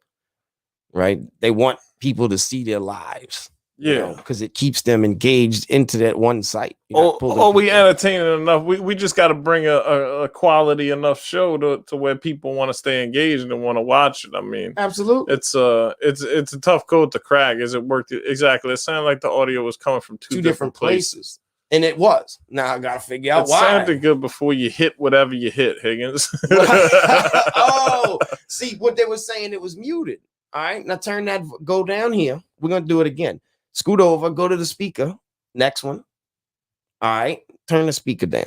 right? They want people to see their lives. Yeah, because it keeps them engaged into that one site. We entertaining enough. We just got to bring a quality enough show to where people want to stay engaged and want to watch it. I mean, absolutely. It's a tough code to crack. Is it worked exactly? It sounded like the audio was coming from two different places. And it was. Now I gotta figure out why. It sounded good before you hit whatever you hit, Higgins. Oh, see what they were saying, it was muted. All right, now turn that, go down here. We're gonna do it again. Scoot over, go to the speaker. Next one. All right, turn the speaker down.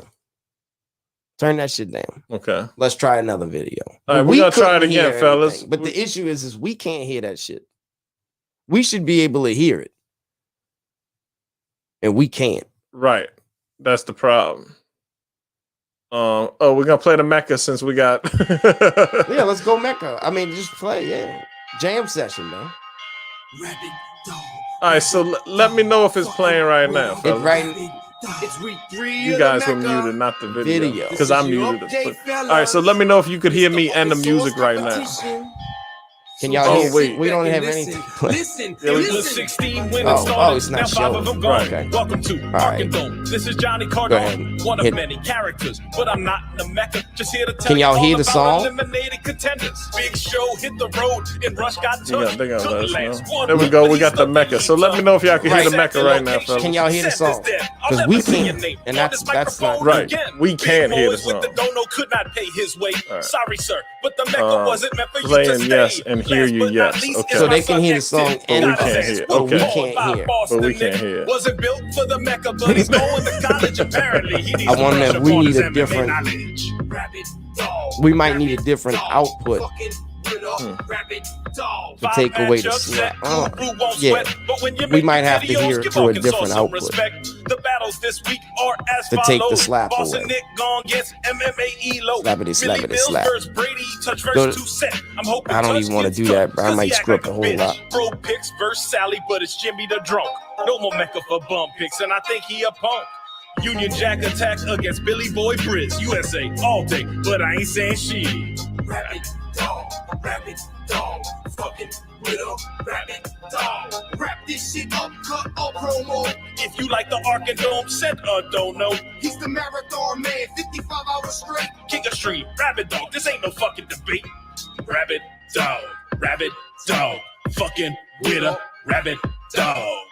Turn that shit down. Okay. Let's try another video. All right, we're gonna try it again, fellas. But the issue is we can't hear that shit. We should be able to hear it. And we can't. Right. That's the problem. Oh, we're gonna play the Mecca since we got. Yeah, let's go Mecca. I mean, just play. Yeah, jam session, man. All right, so let me know if it's playing right now, It's fellas. right. It's week 3. You guys were muted, not the video, Video. because I muted it. All right, so let me know if you could hear me and the music right now. Can y'all Oh, hear? wait. We don't have anything. Listen, Yeah, we listen. just- 16 when Oh, it started. it's not Now 5 of them showing. gone. Okay. Welcome to All right. Arkansas. This is Johnny Go ahead. Cardone, one of Hit- many characters, but I'm not in the Mecca. Just here to tell Can y'all you all hear the about song? eliminated contenders. Big Show hit the road and Rush got touched. Yeah, they're gonna let us Couldn't last know. one, There we go. but We he got the stuck Mecca. the So let me know if y'all can hear the Right. Mecca right now, fellas. Can y'all hear the song? Because we can't, and that's not Right. We can't hear the Boys with song. the dono could not pay his way. All right. Sorry, sir, but the Mecca wasn't meant for you to playing stay. yes and hear Last you but not yes. least Okay. is So my they can hear the son, song Active. and we Not can't a hear it. spoon Okay. called by But Boston we can't Nick. hear it. Wasn't built for the Mecca, but he's going to college apparently. He needs I to wonder brush if up we on need his a MMA different- knowledge. We might need a different output to take away the slap. Yeah, we might have to hear it through a different output The battles this week are as to take the follows. slap Boston away. Nick gone gets MMA Elo. Slappity, slappity, Millie Mills slap. versus Brady, touch verse Go- 2 set. I'm hoping I don't Touch even wanna gets do that, cooked, but I 'cause might he act script like a whole bitch. lot. Bro picks versus Sally, but it's Jimmy the drunk. No more Mecca for bum picks, and I think he a punk. Union Jack attack against Billy Boy Briz. USA all day, but I ain't saying shit. Rabbit dog, fucking with a rabbit dog. Wrap this shit up, cut a promo. If you like the Ark and Dome, send a don't know. He's the marathon man, 55 hours straight. Kick a stream, rabbit dog. This ain't no fucking debate. Rabbit dog, fucking with a rabbit dog.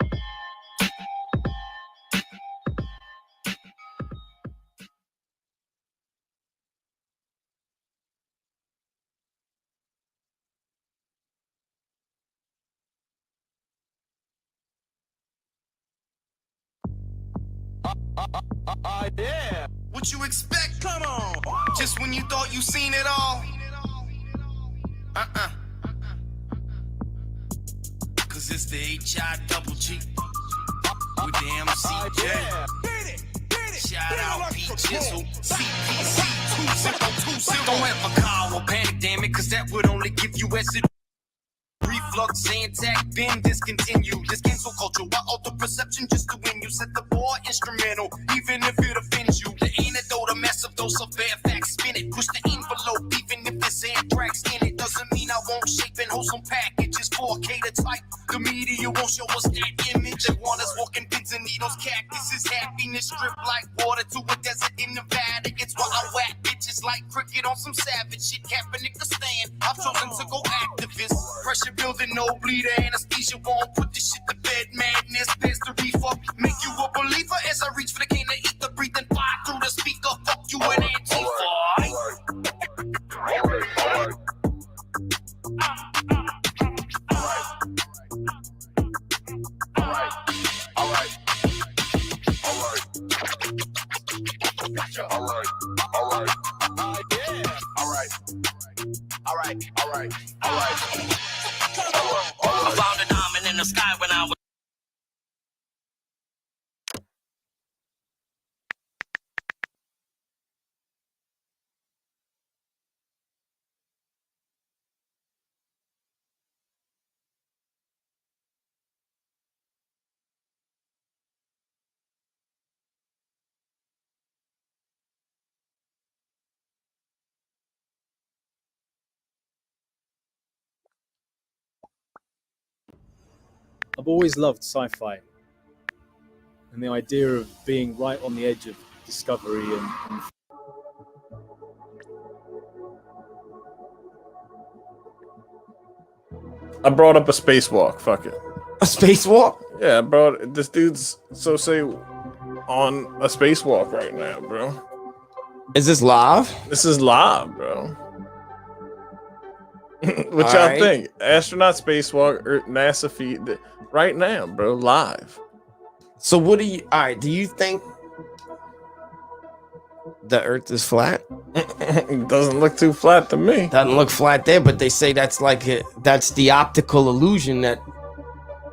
What you expect? Come on. Just when you thought you seen it all. Cause it's the H-I-double-G with the MCJ. Shout out Pete Chisel, CPC 2020. Don't ever call or panic, damn it, cause that would only give you acid. Reflux, Zantac, been discontinued. This cancel culture, why alter perception just to win you? Set the bar instrumental, even if it offends you. The antidote, a massive dose of bad facts. Spin it, push the envelope, even if there's anthrax in it. Doesn't mean I won't shape and hold some packages 4K to type. The media won't show us that image. They want us walking pins and needles. Cactuses, happiness, drip like water to a desert in Nevada. It's why I whack bitches like cricket on some savage shit. Kaepernick a stand. I've chosen to go activist. Pressure building, no bleeder, anesthesia won't put this shit to bed. Madness, there's the reefer. Make you a believer as I reach for the cane to eat the breathe and fly through the speaker. Fuck you and Antifa. I found a diamond in the sky when I was. I've always loved sci-fi and the idea of being right on the edge of discovery and I brought up a spacewalk. Fuck it. A spacewalk? Yeah, bro. This dude's so say on a spacewalk right now, bro. Is this live? This is live, bro. What All y'all right. think? Astronaut spacewalk or NASA feed right now, bro. Live. So what do you? All right. Do you think the Earth is flat? It doesn't look too flat to me. Doesn't look flat there, but they say that's that's the optical illusion that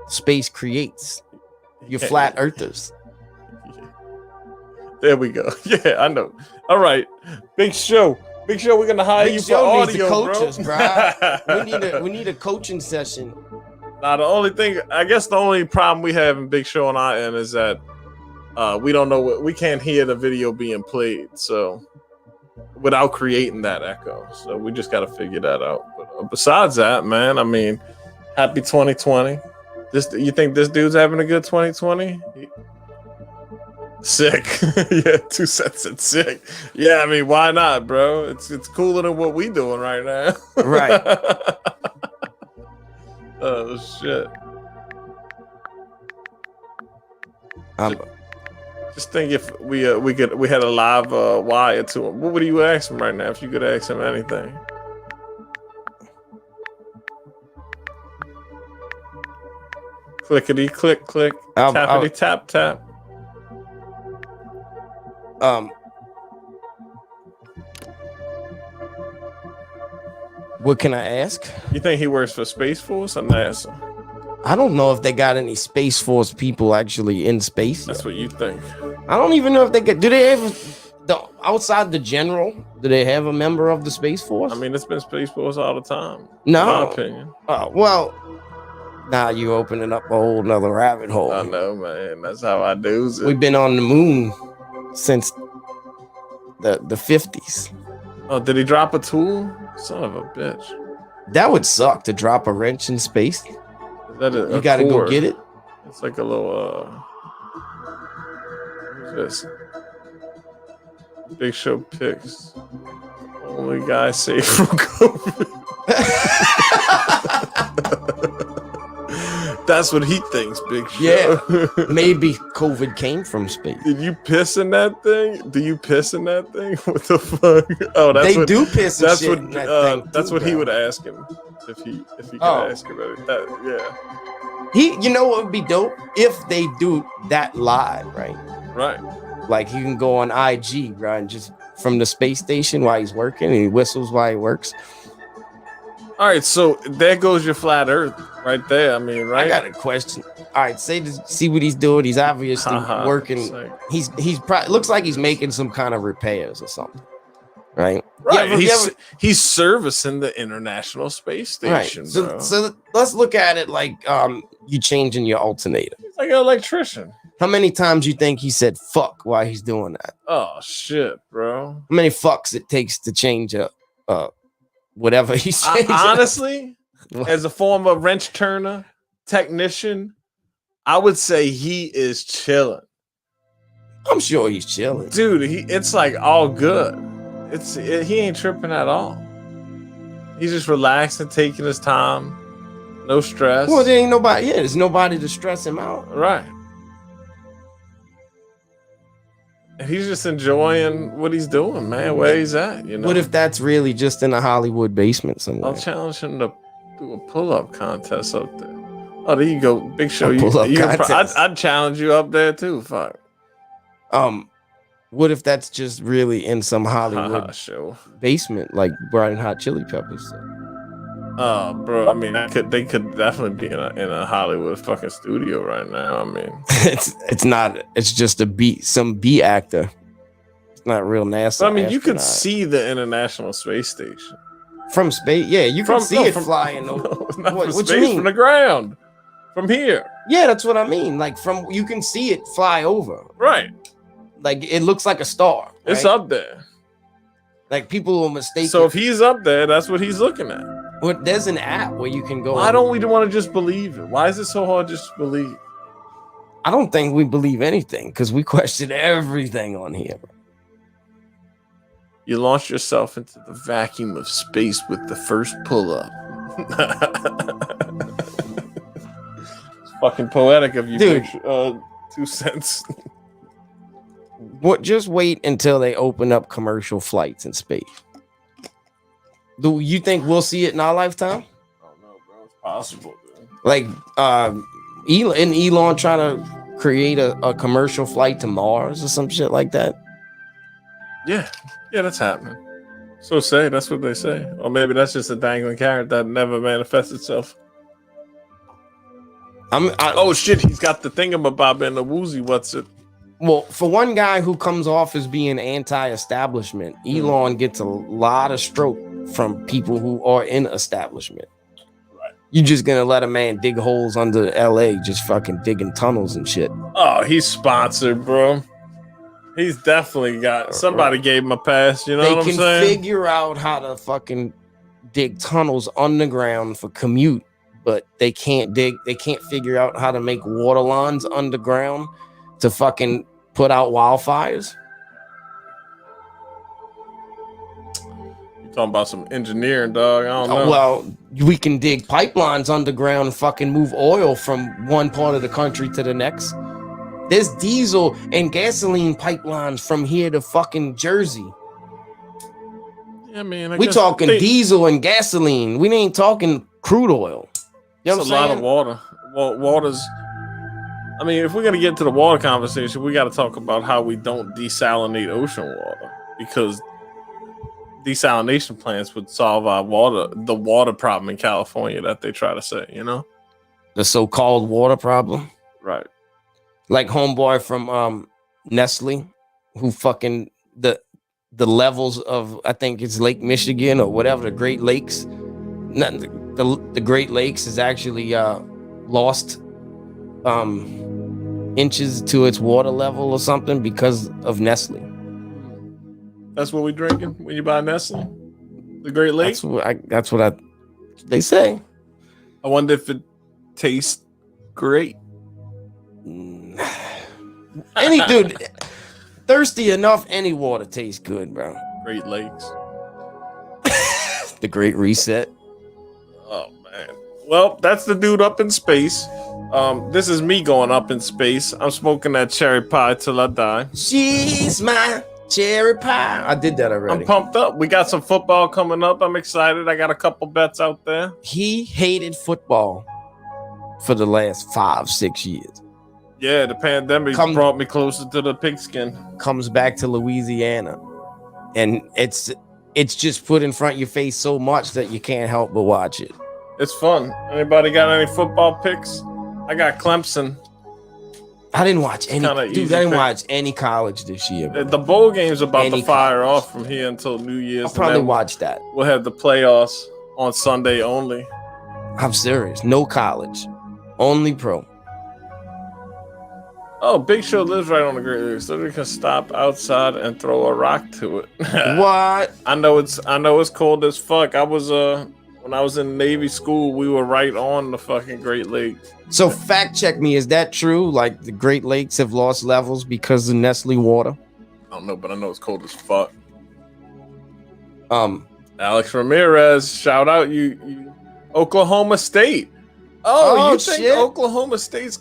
space creates. You're flat earthers. There we go. Yeah, I know. All right, Big Show. Big Show, we're gonna hire Big you for Show needs audio, to coach bro. us, bro. We need a coaching session. Now, the only thing, I guess, the only problem we have in Big Show on our end is that we don't know we can't hear the video being played, so without creating that echo. So we just got to figure that out. But besides that, man, I mean, happy 2020. You think this dude's having a good 2020? Sick. Yeah, 2 cents and sick. Yeah, I mean, why not, bro? It's cooler than what we doing right now. Right. Oh shit. Just think if we had a live wire to him. What would you ask him right now if you could ask him anything? Clickety click click. Tappity tap tap. What can I ask? You think he works for Space Force or NASA? I don't know if they got any Space Force people actually in space. That's what you think. I don't even know if they get. Do they have outside the general? Do they have a member of the Space Force? I mean, it's been Space Force all the time. No, in my opinion. Well, now you opening up a whole nother rabbit hole. I know, man. That's how I do it. We've been on the moon since the 50s. Oh, did he drop a tool? Son of a bitch. That would suck to drop a wrench in space. Is that you gotta go get it. It's like a little what's this? Big Show picks. Only guy safe from COVID. That's what he thinks, Big Show. Yeah, maybe COVID came from space. Did you piss in that thing? Do you piss in that thing? What the fuck? Oh, that's they what, do piss. That's shit what. in that thing that's too, what he bro. would ask him if he could ask him that. Yeah. You know what would be dope if they do that live, right? Right. Like he can go on IG, right, and just from the space station while he's working, and he whistles while he works. All right, so there goes your flat Earth right there. I mean, right? I got a question. All right, see what he's doing. He's obviously working. He's probably looks like he's making some kind of repairs or something, right? Right. He's servicing the International Space Station. Right. So let's look at it like you changing your alternator. He's like an electrician. How many times you think he said fuck while he's doing that? Oh shit, bro. How many fucks it takes to change a whatever he's changing? Honestly, as a former wrench turner technician, I would say he is chilling. I'm sure he's chilling, dude. It's like all good. He ain't tripping at all. He's just relaxing, taking his time, no stress. Well, there ain't nobody. Yeah, there's nobody to stress him out. Right. And he's just enjoying what he's doing, man. Where he's at, you know. What if that's really just in a Hollywood basement somewhere? I'll challenge him to do a pull-up contest up there. Oh, there you go, Big Show. I'd challenge you up there too. Fuck. What if that's just really in some Hollywood show basement, like Brian Hot Chili Peppers? Oh, bro. I mean, they could definitely be in a Hollywood fucking studio right now. I mean, it's not. It's just some B actor. It's not real NASA. But, I mean, you could see the International Space Station from space. Yeah, you can see it flying over. No, not what from you space, mean? from the ground, from here. Yeah, that's what I mean. Like you can see it fly over. Right. Like it looks like a star. Right? It's up there. Like people will mistake. So if he's up there, that's what he's looking at. Well, there's an app where you can go. Why don't we want to just believe it? Why is it so hard just to believe? I don't think we believe anything because we question everything on here. You launch yourself into the vacuum of space with the first pull-up. It's fucking poetic of you, dude. 2 cents. What? Just wait until they open up commercial flights in space. Do you think we'll see it in our lifetime? I don't know, bro. It's possible, dude. Like Elon trying to create a commercial flight to Mars or some shit like that. Yeah, that's happening. So that's what they say. Or maybe that's just a dangling carrot that never manifests itself. Oh shit, he's got the thingamabob and the woozy. What's it? Well, for one guy who comes off as being anti-establishment, Elon gets a lot of stroke from people who are in establishment. Right. You're just gonna let a man dig holes under LA, just fucking digging tunnels and shit. Oh, he's sponsored, bro. He's definitely got somebody gave him a pass. You know what I'm They saying? can figure out how to fucking dig tunnels underground for commute, but they can't figure out how to make water lines underground to fucking put out wildfires. You talking about some engineering, dog? I don't know. Well, we can dig pipelines underground and fucking move oil from one part of the country to the next. There's diesel and gasoline pipelines from here to fucking Jersey. Yeah, I mean, We talking diesel and gasoline. We ain't talking crude oil. You know It's what I'm a lot saying? of water. Water's. I mean, if we're gonna get to the water conversation, we got to talk about how we don't desalinate ocean water, because desalination plants would solve the water problem in California that they try to say. You know, The so-called water problem. right? Like homeboy from Nestle, who fucking the levels of, I think it's Lake Michigan or whatever, the Great Lakes. The Great Lakes is actually lost inches to its water level or something because of Nestle. That's what we drinking when you buy Nestle, the Great Lake. That's what they say. I wonder if it tastes great. Any dude thirsty enough, any water tastes good, bro. Great Lakes. The Great Reset. Oh man. Well, that's the dude up in space. This is me going up in space. I'm smoking that cherry pie till I die. She's my cherry pie. I did that already. I'm pumped up. We got some football coming up. I'm excited. I got a couple bets out there. He hated football for the last 5-6 years. Yeah, the pandemic brought me closer to the pigskin. Comes back to Louisiana, and it's just put in front of your face so much that you can't help but watch it. It's fun. Anybody got any football picks? I got Clemson. I didn't watch any. Kinda Dude, I easy didn't pick. watch any college this year. Bro. The bowl game's about Any to fire college. off from here until New Year's. I'll and probably then watch that. We'll have the playoffs on Sunday only. I'm serious. No college, only pro. Oh, Big Show lives right on the Great Lakes, so we can stop outside and throw a rock to it. What? I know it's cold as fuck. I was when I was in Navy school, we were right on the fucking Great Lakes. So fact check me. Is that true? Like the Great Lakes have lost levels because of Nestle water? I don't know, but I know it's cold as fuck. Alex Ramirez, shout out you Oklahoma State. Oh, you think shit. Oklahoma State's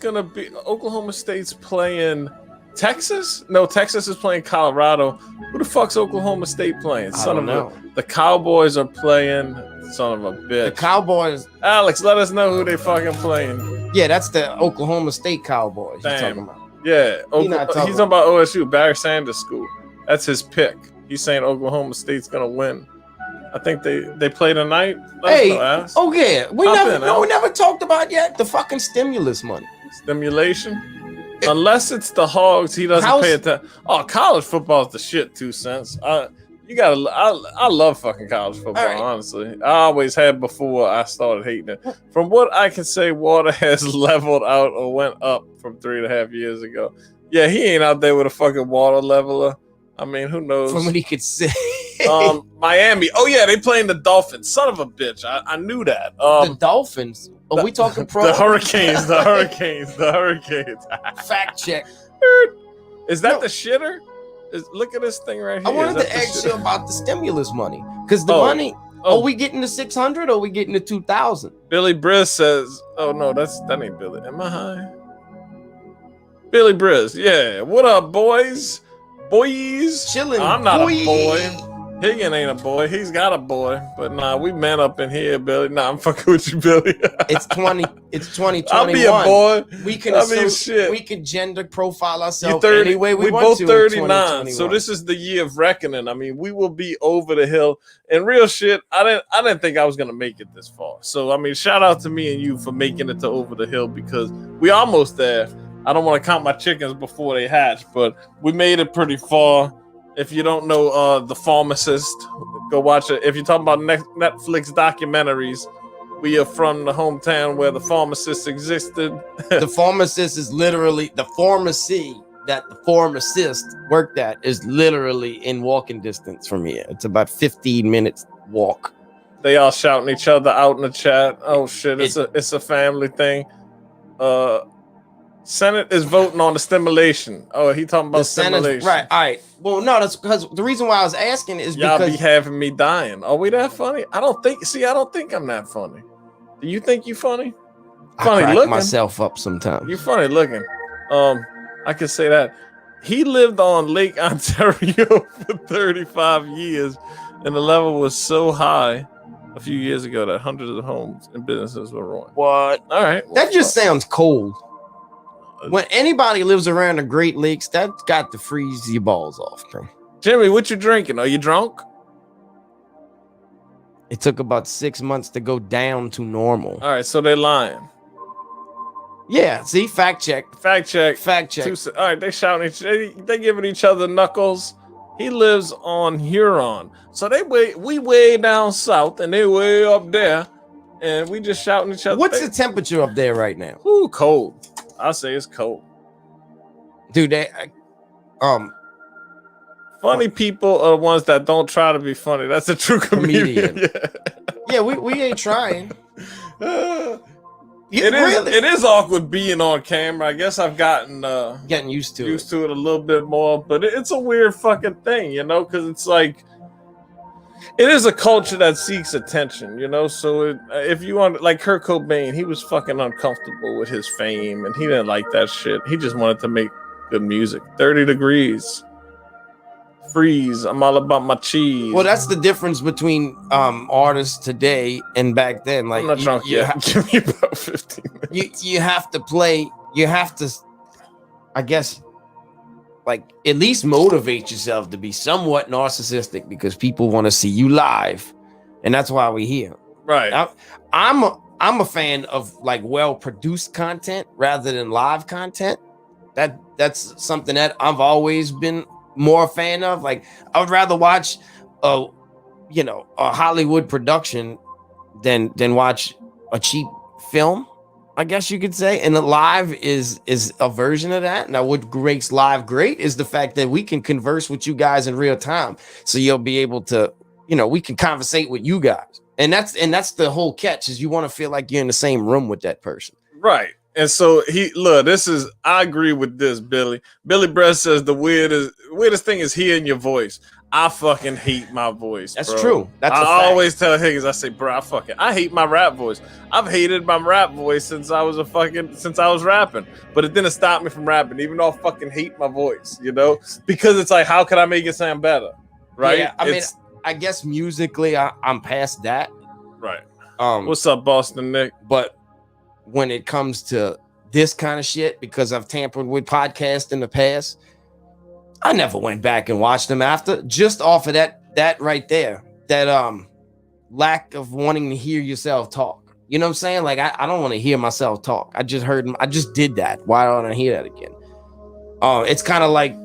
playing Texas? No, Texas is playing Colorado. Who the fuck's Oklahoma State playing? I don't know. The Cowboys are playing. Son of a bitch. The Cowboys. Alex, let us know who they fucking playing. Yeah, that's the Oklahoma State Cowboys. You're Damn. talking about. Yeah, not he's talking about OSU, Barry Sanders School. That's his pick. He's saying Oklahoma State's gonna win. I think they play tonight. Hey, oh yeah, we never talked about yet the fucking stimulus money. Stimulation. Unless it's the Hogs, he doesn't pay attention. Oh, college football is the shit. 2 cents. I love fucking college football. Right. Honestly, I always had before I started hating it. From what I can say, water has leveled out or went up from 3.5 years ago. Yeah, he ain't out there with a fucking water leveler. I mean, who knows? From what he could say. Miami. Oh yeah, they playing the Dolphins. Son of a bitch. I knew that. The Dolphins. Are we talking pro? The Hurricanes. The Hurricanes. Fact check. Is that the shitter? Look at this thing right here. I wanted to ask you about the stimulus money because the money. Are we getting the 600 or are we getting the 2,000? Billy Briz says, "Oh no, that ain't Billy. Am I high?" Billy Briz. Yeah. What up, boys? Boys. Chilling. I'm not a boy. Higgin ain't a boy. He's got a boy. But nah, we men up in here, Billy. Nah, I'm fucking with you, Billy. It's 2021. I'll be a boy. We can shit. We can gender profile ourselves 30, any way we want both to. 39. So this is the year of reckoning. I mean, we will be over the hill. And real shit, I didn't think I was gonna make it this far. So I mean, shout out to me and you for making it to over the hill because we almost there. I don't want to count my chickens before they hatch, but we made it pretty far. If you don't know The Pharmacist, go watch it. If you're talking about Netflix documentaries, we are from the hometown where The Pharmacist existed. The Pharmacist is literally the pharmacy that the pharmacist worked at is literally in walking distance from here. It's about 15 minutes walk. They all shouting each other out in the chat. Oh shit, it's a family thing. Senate is voting on the stimulation. Oh, he talking about The Senate, stimulation. right? All right. Well, no, that's because the reason why I was asking is Y'all because be having me dying. Are we that funny? I don't think I'm that funny. Do you think you funny? Funny I crack looking. myself up sometimes. You funny looking. I can say that. He lived on Lake Ontario for 35 years, and the level was so high a few years ago that hundreds of homes and businesses were ruined. What? All right. Well, That just sounds cold. When anybody lives around the Great Lakes, that's got to freeze your balls off, bro. Jimmy, what you drinking? Are you drunk? It took about 6 months to go down to normal. All right, so they're lying. Yeah, see, fact check. Fact check. Fact check. All right, they shouting. They giving each other knuckles. He lives on Huron, so we way down south, and they way up there, and we just shouting each other. What's the temperature up there right now? Ooh, cold. I say it's cold. Dude, Funny people are the ones that don't try to be funny. That's a true comedian. Yeah, we ain't trying. It is awkward being on camera. I guess I've gotten getting used to it a little bit more, but it's a weird fucking thing, you know, because it's like it is a culture that seeks attention, you know. So if you want, like Kurt Cobain, he was fucking uncomfortable with his fame, and he didn't like that shit. He just wanted to make good music. 30 degrees. Freeze. I'm all about my cheese. Well, that's the difference between artists today and back then. Like, I'm not drunk yet. Give me about 15 minutes. You have to play. You have to, I guess, like at least motivate yourself to be somewhat narcissistic because people want to see you live, and that's why we're here. Right. I'm a fan of like well-produced content rather than live content. That's something that I've always been more a fan of. Like I would rather watch a Hollywood production than watch a cheap film, I guess you could say. And the live is a version of that. Now what makes live great is the fact that we can converse with you guys in real time, so you'll be able to, we can conversate with you guys, and that's the whole catch, is you want to feel like you're in the same room with that person, right? And so I agree with this, Billy. Billy Bress says the weirdest thing is hearing your voice. I fucking hate my voice. That's bro. true. That's I a fact. always tell Higgins, I say, bro, I hate my rap voice. I've hated my rap voice since I was rapping. But it didn't stop me from rapping, even though I fucking hate my voice, because it's like, how can I make it sound better? Right? Yeah, I mean, I guess musically I'm past that. Right. What's up, Boston Nick? But when it comes to this kind of shit, because I've tampered with podcasts in the past, I never went back and watched them after, just off of that right there, that lack of wanting to hear yourself talk. You know what I'm saying? Like I don't want to hear myself talk. I just did that. Why don't I hear that again? It's kind of like,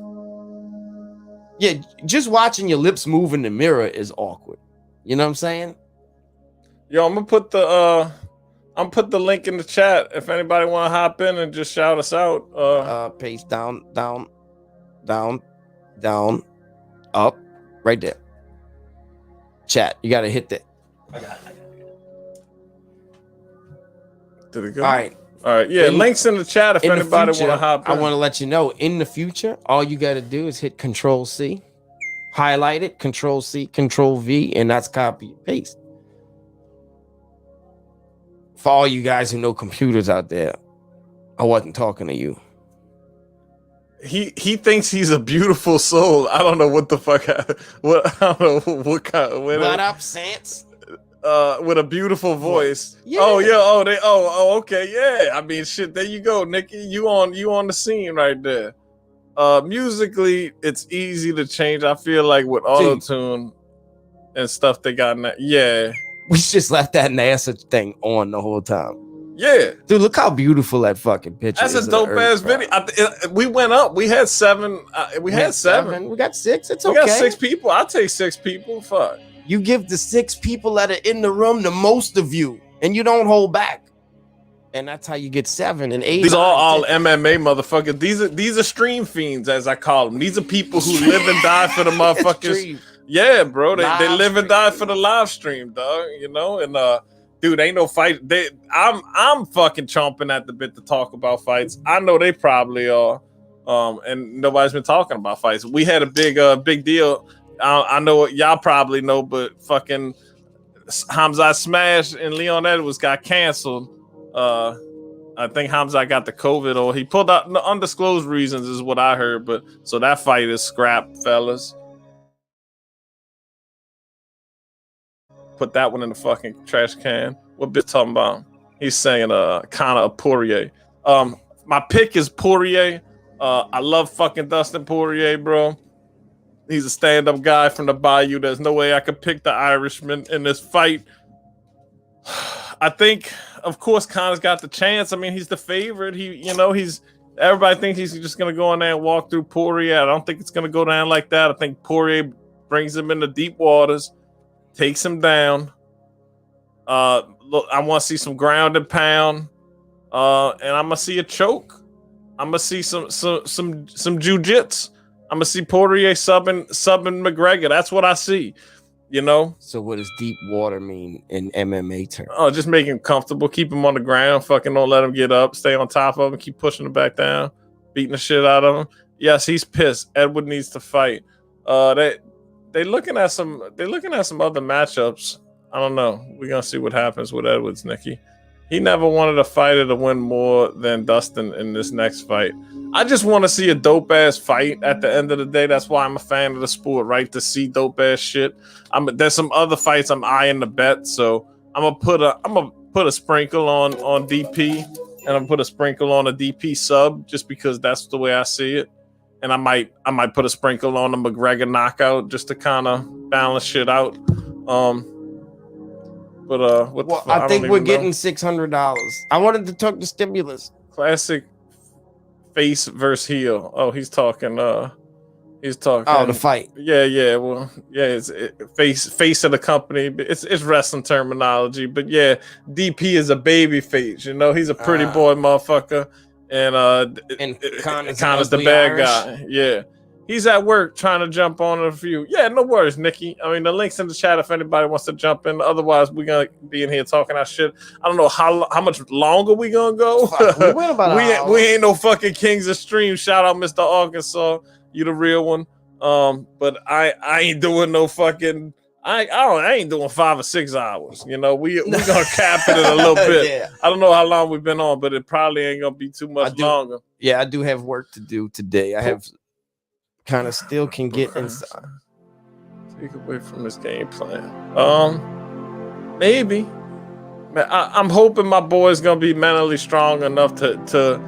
yeah, just watching your lips move in the mirror is awkward. You know what I'm saying? Yo, I'm gonna put the link in the chat if anybody want to hop in and just shout us out. Paste down, up, right there. Chat, you gotta hit that. I got it. Did it go? All right. Yeah, links in the chat if anybody want to hop in. I want to let you know, in the future, all you got to do is hit Control C, highlight it, Control C, Control V, and that's copy and paste. For all you guys who know computers out there, I wasn't talking to you. He thinks he's a beautiful soul. I don't know what the fuck. I don't know what kind. What up, Sans? With a beautiful voice. Yeah. Oh yeah. Okay. Yeah. I mean, shit. There you go, Nikki. You on the scene right there. Musically, it's easy to change. I feel like with auto-tune and stuff they got in that. Yeah. We just left that NASA thing on the whole time. Yeah, dude, look how beautiful that fucking picture that's is. a dope ass video. We went up. We had 7. We had 7. We got 6. It's we okay. got 6 people. I'll take 6 people. Fuck. You give the 6 people that are in the room the most of you, and you don't hold back. And that's how you get 7 and 8. These are all MMA motherfuckers. These are stream fiends, as I call them. These are people who live and die for the motherfuckers. Yeah, bro. They live and die for the live stream, dog. You know, and dude, ain't no fight. I'm fucking chomping at the bit to talk about fights. I know they probably are. And nobody's been talking about fights. We had a big deal. I know y'all probably know, but fucking Hamzat Smash and Leon Edwards got canceled. I think Hamzat got the COVID, or he pulled out undisclosed reasons, is what I heard. But so that fight is scrapped, fellas. Put that one in the fucking trash can. What bitch talking about? He's saying Conor Poirier. My pick is Poirier. I love fucking Dustin Poirier, bro. He's a stand-up guy from the Bayou. There's no way I could pick the Irishman in this fight. I think, of course, Conor's got the chance. I mean, he's the favorite. Everybody thinks he's just gonna go in there and walk through Poirier. I don't think it's gonna go down like that. I think Poirier brings him into deep waters, takes him down. Look, I want to see some ground and pound, and I'm gonna see a choke. I'm gonna see some jiu-jitsu. I'm gonna see Poirier subbing McGregor. That's what I see, you know. So what does deep water mean in MMA terms? Oh, just make him comfortable, keep him on the ground, fucking don't let him get up, stay on top of him, keep pushing him back down, beating the shit out of him. Yes, he's pissed. Edward needs to fight. They looking at some other matchups. I don't know. We're gonna see what happens with Edwards, Nikki. He never wanted a fighter to win more than Dustin in this next fight. I just want to see a dope ass fight at the end of the day. That's why I'm a fan of the sport, right? To see dope ass shit. There's some other fights I'm eyeing the bet, so I'm gonna put a sprinkle on DP, and I'm gonna put a sprinkle on a DP sub just because that's the way I see it. And I might put a sprinkle on a McGregor knockout just to kind of balance shit out. I think we're getting $600. I wanted to talk to stimulus. Classic face versus heel. Oh, he's talking. Oh, the fight. Yeah. Well, yeah. It's face of the company. It's wrestling terminology, but yeah, DP is a baby face. You know, he's a pretty boy motherfucker, and Connor's the bad Irish guy. Yeah. He's at work trying to jump on a few. Yeah, no worries, Nikki. I mean, the link's in the chat if anybody wants to jump in. Otherwise, we're going to be in here talking our shit. I don't know how much longer we going to go. We went about we ain't no fucking kings of stream. Shout out Mr. Arkansas. You the real one. But I ain't doing no fucking... I ain't doing 5 or 6 hours. You know, we going to cap it in a little bit. Yeah. I don't know how long we've been on, but it probably ain't going to be too much longer. Yeah, I do have work to do today. I have... kind of still can get inside. Take away from his game plan. Maybe. Man, I'm hoping my boy's gonna be mentally strong enough to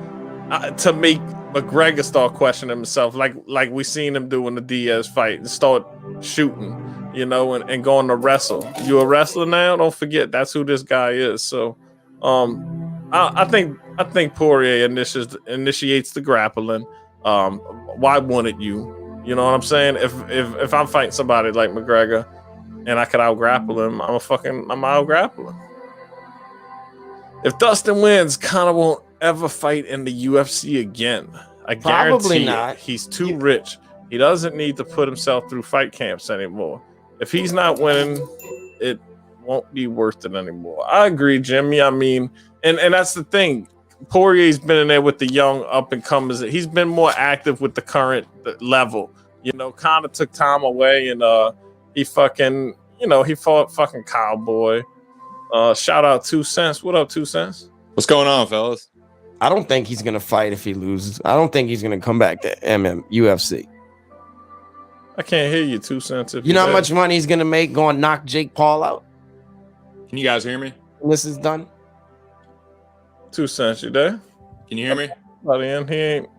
make McGregor start questioning himself, like we seen him do in the Diaz fight, and start shooting, you know, and going to wrestle. You a wrestler now? Don't forget that's who this guy is. So, I think Poirier initiates the grappling. Why wouldn't you? You know what I'm saying? If I'm fighting somebody like McGregor and I could out grapple him, I'm out grapple him. If Dustin wins, Conor won't ever fight in the UFC again. I Probably guarantee not. He's too rich. He doesn't need to put himself through fight camps anymore. If he's not winning, it won't be worth it anymore. I agree, Jimmy. I mean, and that's the thing. Poirier's been in there with the young up and comers. He's been more active with the current level. You know, Conor took time away, and he fucking, you know, he fought fucking Cowboy. Shout out 2 Cents. What up, 2 Cents? What's going on, fellas? I don't think he's gonna fight if he loses. I don't think he's gonna come back to UFC. I can't hear you, 2 Cents. You know how much money he's gonna make going knock Jake Paul out Can you guys hear me? when this is done? 2 Cents, you there? Can you hear me? Buddy, in he ain't.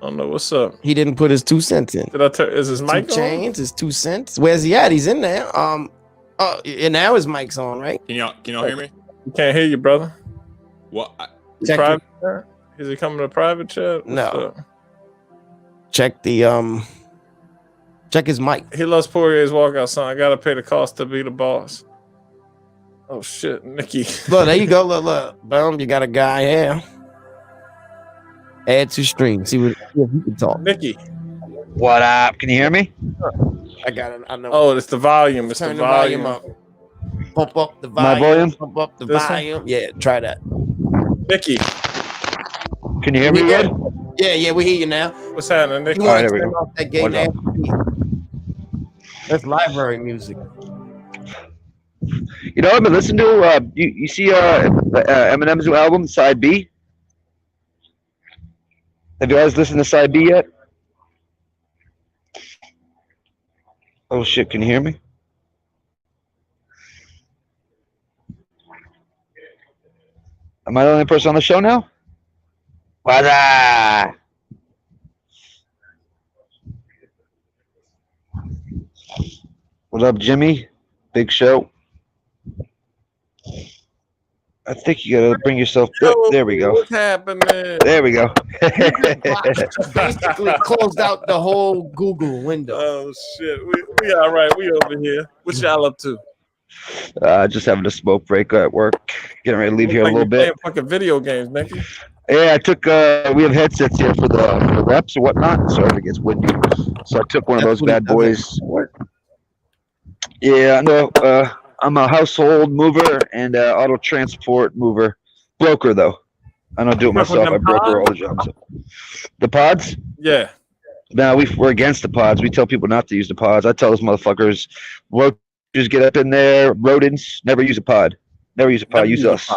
I don't know what's up. He didn't put his 2 cents in. Did I turn? Is his mic 2 on? chains, his 2 cents. Where's he at? He's in there. And now his mic's on, right? Can y'all hear me? We can't hear you, brother. What? Check Private chat? Is he coming to private chat? No. What's up? check the check his mic. He loves Poirier's walkout song. I gotta pay the cost to be the boss. Oh shit, Nikki. Look, there you go. Look. Boom, you got a guy here. Add to stream. See what if you can talk. Nikki. What up? Can you hear me? I got it. I know. Oh, it's the volume. It's Turn the volume. up. Pump up the My volume. volume? Pump up the This one? volume. Yeah, try that. Nikki, Can you hear me good? Yeah, we hear you now. what's happening, Nikki? You want there to we turn go. off that gay What's up? nasty beat. That's library music. You know, I've been listening to you see Eminem's new album, Side B. Have you guys listened to Side B yet? Oh shit, can you hear me? Am I the only person on the show now? What's up? What up, Jimmy? Big show. I think you gotta bring yourself. There we go. What's happening? There we go. Basically closed out the whole Google window. Oh shit, we all right. We over here. What y'all up to? Just having a smoke break at work. Getting ready to leave here a Like little you bit. playing fucking video games, Nikki. Yeah, I took. We have headsets here for the reps or whatnot, so if it gets windy. So I took one of those bad boys. Yeah, no. I'm a household mover and auto transport mover. Broker though. I don't do it myself. I broker all the jobs. The pods? Yeah. No, we're against the pods. We tell people not to use the pods. I tell those motherfuckers, roaches get up in there, rodents, never use a pod. Never use a pod. Use us.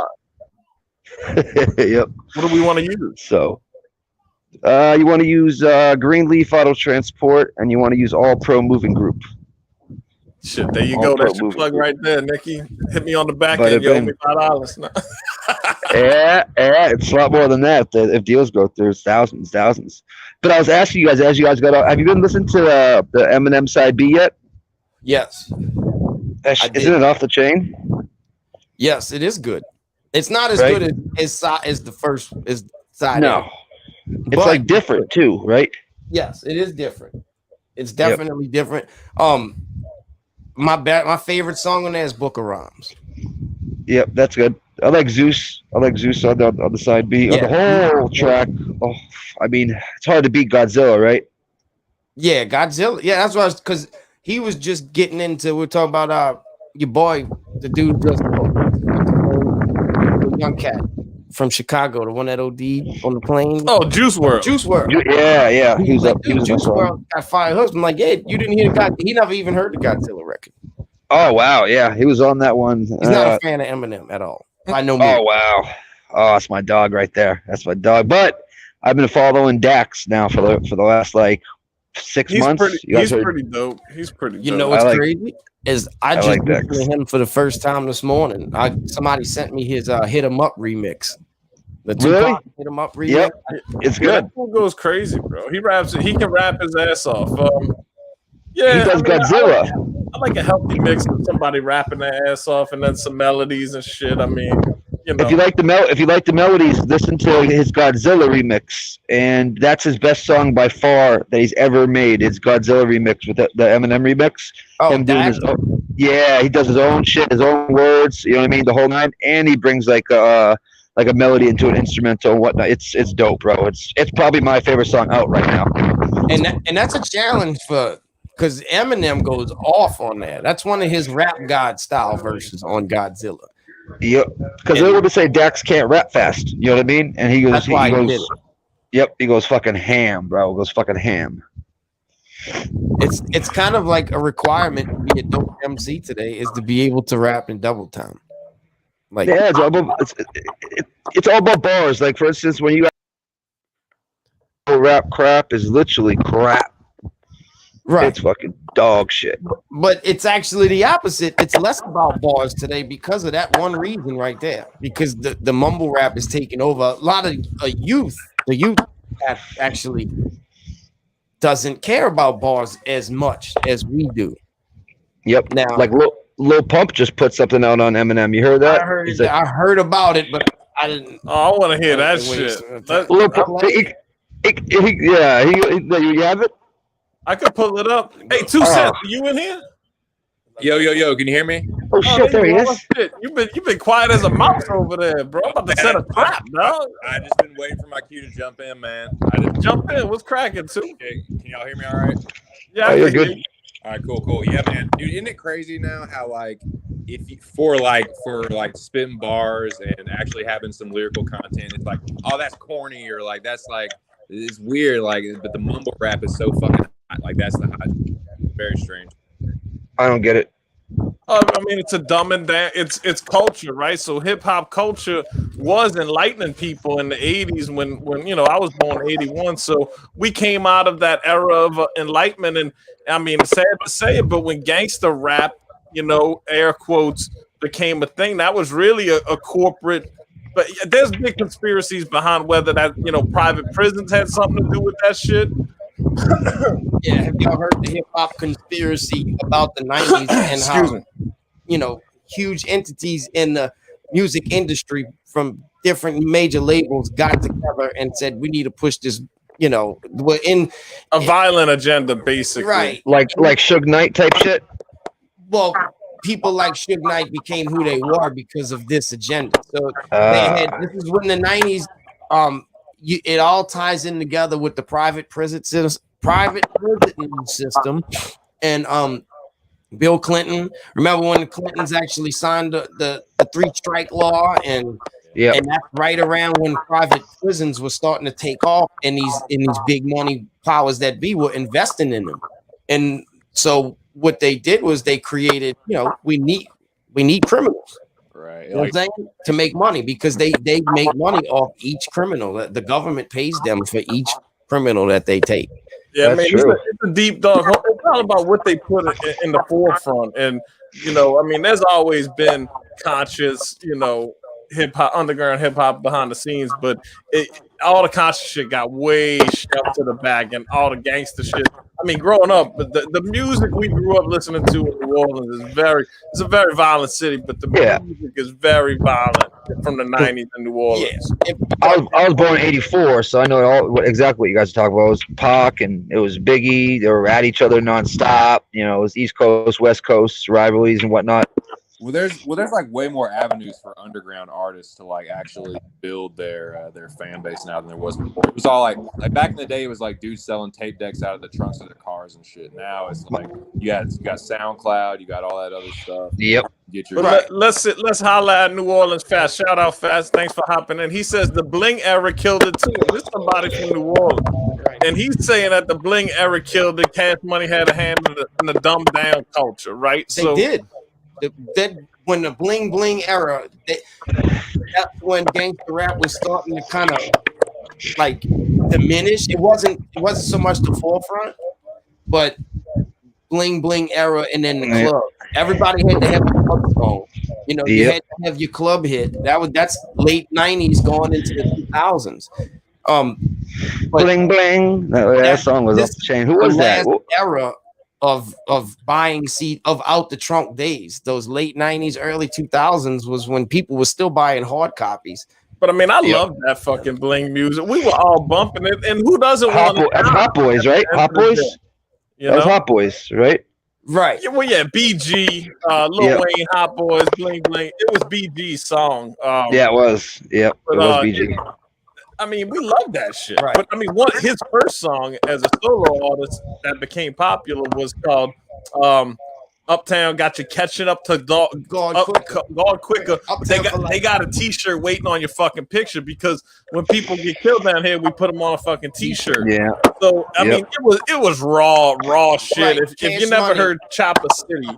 Yep. What do we want to use? So, you want to use Greenleaf Auto Transport, and you want to use All Pro Moving Group. Shit, there you All go. That's Pro your plug right there, Nikki. Hit me on the back Bada end. You owe bing. me $5 now. Yeah, it's a lot more than that. If deals go through, it's thousands. But I was asking you guys, as you guys got out, have you been listening to the Eminem Side B yet? Yes. Isn't it off the chain? Yes, it is good. It's not as Right? good as the first side. No. It's But- like different too, right? Yes, it is different. It's definitely different. My favorite song on there is Book of Rhymes. Yep, that's good. I like Zeus. On the side B. On the whole track. Oh, I mean, it's hard to beat Godzilla, right? Yeah, Godzilla. Yeah, that's what because he was just getting into. We're talking about your boy, the dude just the young cat from Chicago, the one that OD'd on the plane. Oh, Juice WRLD. Juice WRLD. Yeah. He was like, up. dude, Juice WRLD got fired. I'm like, yeah, you didn't hear the God. He never even heard the Godzilla record. Oh wow, yeah, he was on that one. He's not a fan of Eminem at all. I know. Oh wow, oh that's my dog right there. That's my dog. But I've been following Dax now for the last like 6 months. He's pretty dope. He's pretty dope. You know what's crazy is I just like listened Dax. to him for the first time this morning. Somebody sent me his "Hit 'Em Up" remix. The Tupac "Hit 'Em Up" remix. Yep, it's good. That fool goes crazy, bro. He raps. He can rap his ass off. Yeah, He does Godzilla. I like a healthy mix of somebody rapping their ass off and then some melodies and shit. I mean, you know. If you like the melodies, listen to his Godzilla remix, and that's his best song by far that he's ever made. It's Godzilla remix with the Eminem remix. Oh, Him doing his own, he does his own shit, his own words. You know what I mean? The whole nine, and he brings like a melody into an instrumental and whatnot. It's dope, bro. It's probably my favorite song out right now. And that's a challenge because Eminem goes off on that. That's one of his rap god style verses on Godzilla. Yep, because they would say Dax can't rap fast. You know what I mean? And he goes, That's why he did it. Yep, he goes fucking ham, bro. Goes fucking ham. It's kind of like a requirement to be a dope MC today is to be able to rap in double time. Like Yeah, it's all about bars. Like for instance, when you rap crap is literally crap. right. It's fucking dog shit. But it's actually the opposite. It's less about bars today because of that one reason right there. Because the mumble rap is taking over. A lot of youth, the youth actually doesn't care about bars as much as we do. Yep. Now, Like Lil Pump just put something out on Eminem. You heard that? I heard about it, but I didn't. Oh, I want to hear that When shit. You have it? I could pull it up. Hey, 2 Cents, you in here? Yo, can you hear me? Oh shit, there he you is. are. Shit. You've been quiet as a mouse over there, bro. I'm about to set a trap, dog. I just been waiting for my cue to jump in, man. I just Jump in. What's cracking, too? Okay, can y'all hear me all right? Yeah, Oh, you're can hear good. you. All right, cool. Yeah, man, dude, isn't it crazy now how like if you, for spitting bars and actually having some lyrical content, it's like, oh, that's corny, or like that's like it's weird, like, but the mumble rap is so fucking hot. Like that's the hot. Very strange. I don't get it. I mean, it's a dumb and it's culture, right? So hip hop culture was enlightening people in the 80s when you know I was born in 81, so we came out of that era of enlightenment. And I mean, it's sad to say it, but when gangster rap, you know, air quotes, became a thing, that was really a corporate. But there's big conspiracies behind whether that, you know, private prisons had something to do with that shit. Yeah, have y'all heard the hip hop conspiracy about the 90s and how, you know, huge entities in the music industry from different major labels got together and said, we need to push this, you know, we're in a violent agenda, basically. Right. Like Suge Knight type shit? Well, people like Suge Knight became who they were because of this agenda. So this is when the 90s, it all ties in together with the private prison system, and Bill Clinton. Remember when the Clintons actually signed the 3-strike law, and that's right around when private prisons were starting to take off, and these big money powers that be were investing in them. And so what they did was they created, you know, we need criminals. Right. You know what I'm saying? To make money, because they make money off each criminal. The government pays them for each criminal that they take. Yeah, That's man, true. it's a deep dog. It's all about what they put in the forefront. And, you know, I mean, there's always been conscious, you know, hip hop, underground hip hop behind the scenes, but all the conscious shit got way shoved to the back, and all the gangster shit. I mean, growing up, the music we grew up listening to in New Orleans it's a very violent city, but the music is very violent from the 90s in New Orleans. Yeah. I was born in '84, so I know exactly what you guys are talking about. It was Pac and it was Biggie. They were at each other nonstop. You know, it was East Coast, West Coast rivalries and whatnot. Well, there's like way more avenues for underground artists to like actually build their fan base now than there was before. It was all like back in the day, it was like dudes selling tape decks out of the trunks of their cars and shit. Now it's like you got SoundCloud, you got all that other stuff. Yep. Get your Let's holler at New Orleans Fast. Shout out Fast. Thanks for hopping in. He says the bling era killed it too. This is somebody from New Orleans, and he's saying that the bling era killed it. Cash Money had a hand in the dumbed down culture, right? They did. When the bling bling era, that's when gangster rap was starting to kind of like diminish. It wasn't so much the forefront, but bling bling era, and then the club. Everybody had to have a club song. You know, you had to have your club hit. That's late 90s going into the 2000s. Bling bling. That song was off the chain. Who was that? Era of buying seat of out the trunk days. Those late 90s, early 2000s was when people were still buying hard copies. But I mean, I love that fucking bling music. We were all bumping it, and who doesn't want it? That's Hot Boys, right? Hot Boys. That was Hot Boys, right? Right. Yeah, well, yeah, BG, Lil Wayne, Hot Boys, Bling Bling. It was BG's song. Yeah, it was. Yep, it was BG. I mean, we love that shit. Right. But I mean, his first song as a solo artist that became popular was called Uptown Got You Catching Up to God Quicker. They got a t-shirt waiting on your fucking picture, because when people get killed down here, we put them on a fucking t-shirt. Yeah. So I mean, it was raw shit. If you never heard Chopper City,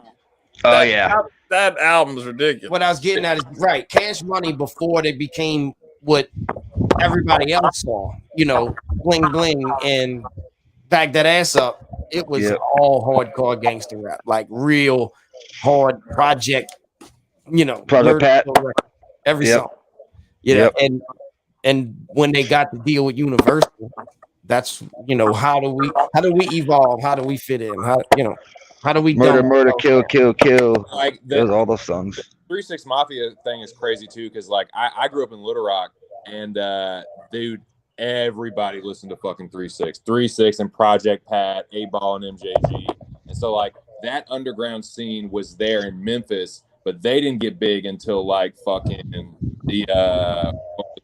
that album's ridiculous. What I was getting at is Cash Money, before they became what everybody else saw, you know, bling bling and back that ass up. It was all hardcore gangster rap, like real hard project, you know, Project Pat. Every song. You know, and when they got to deal with Universal, that's, you know, how do we evolve? How do we fit in? How do we Murder, dump murder, out kill, there? kill, kill. Like There's all those songs. 3-6 Mafia thing is crazy too, because like I grew up in Little Rock, and dude, everybody listened to fucking 3-6, 3-6, and Project Pat, A-Ball, and MJG, and so like that underground scene was there in Memphis, but they didn't get big until like fucking that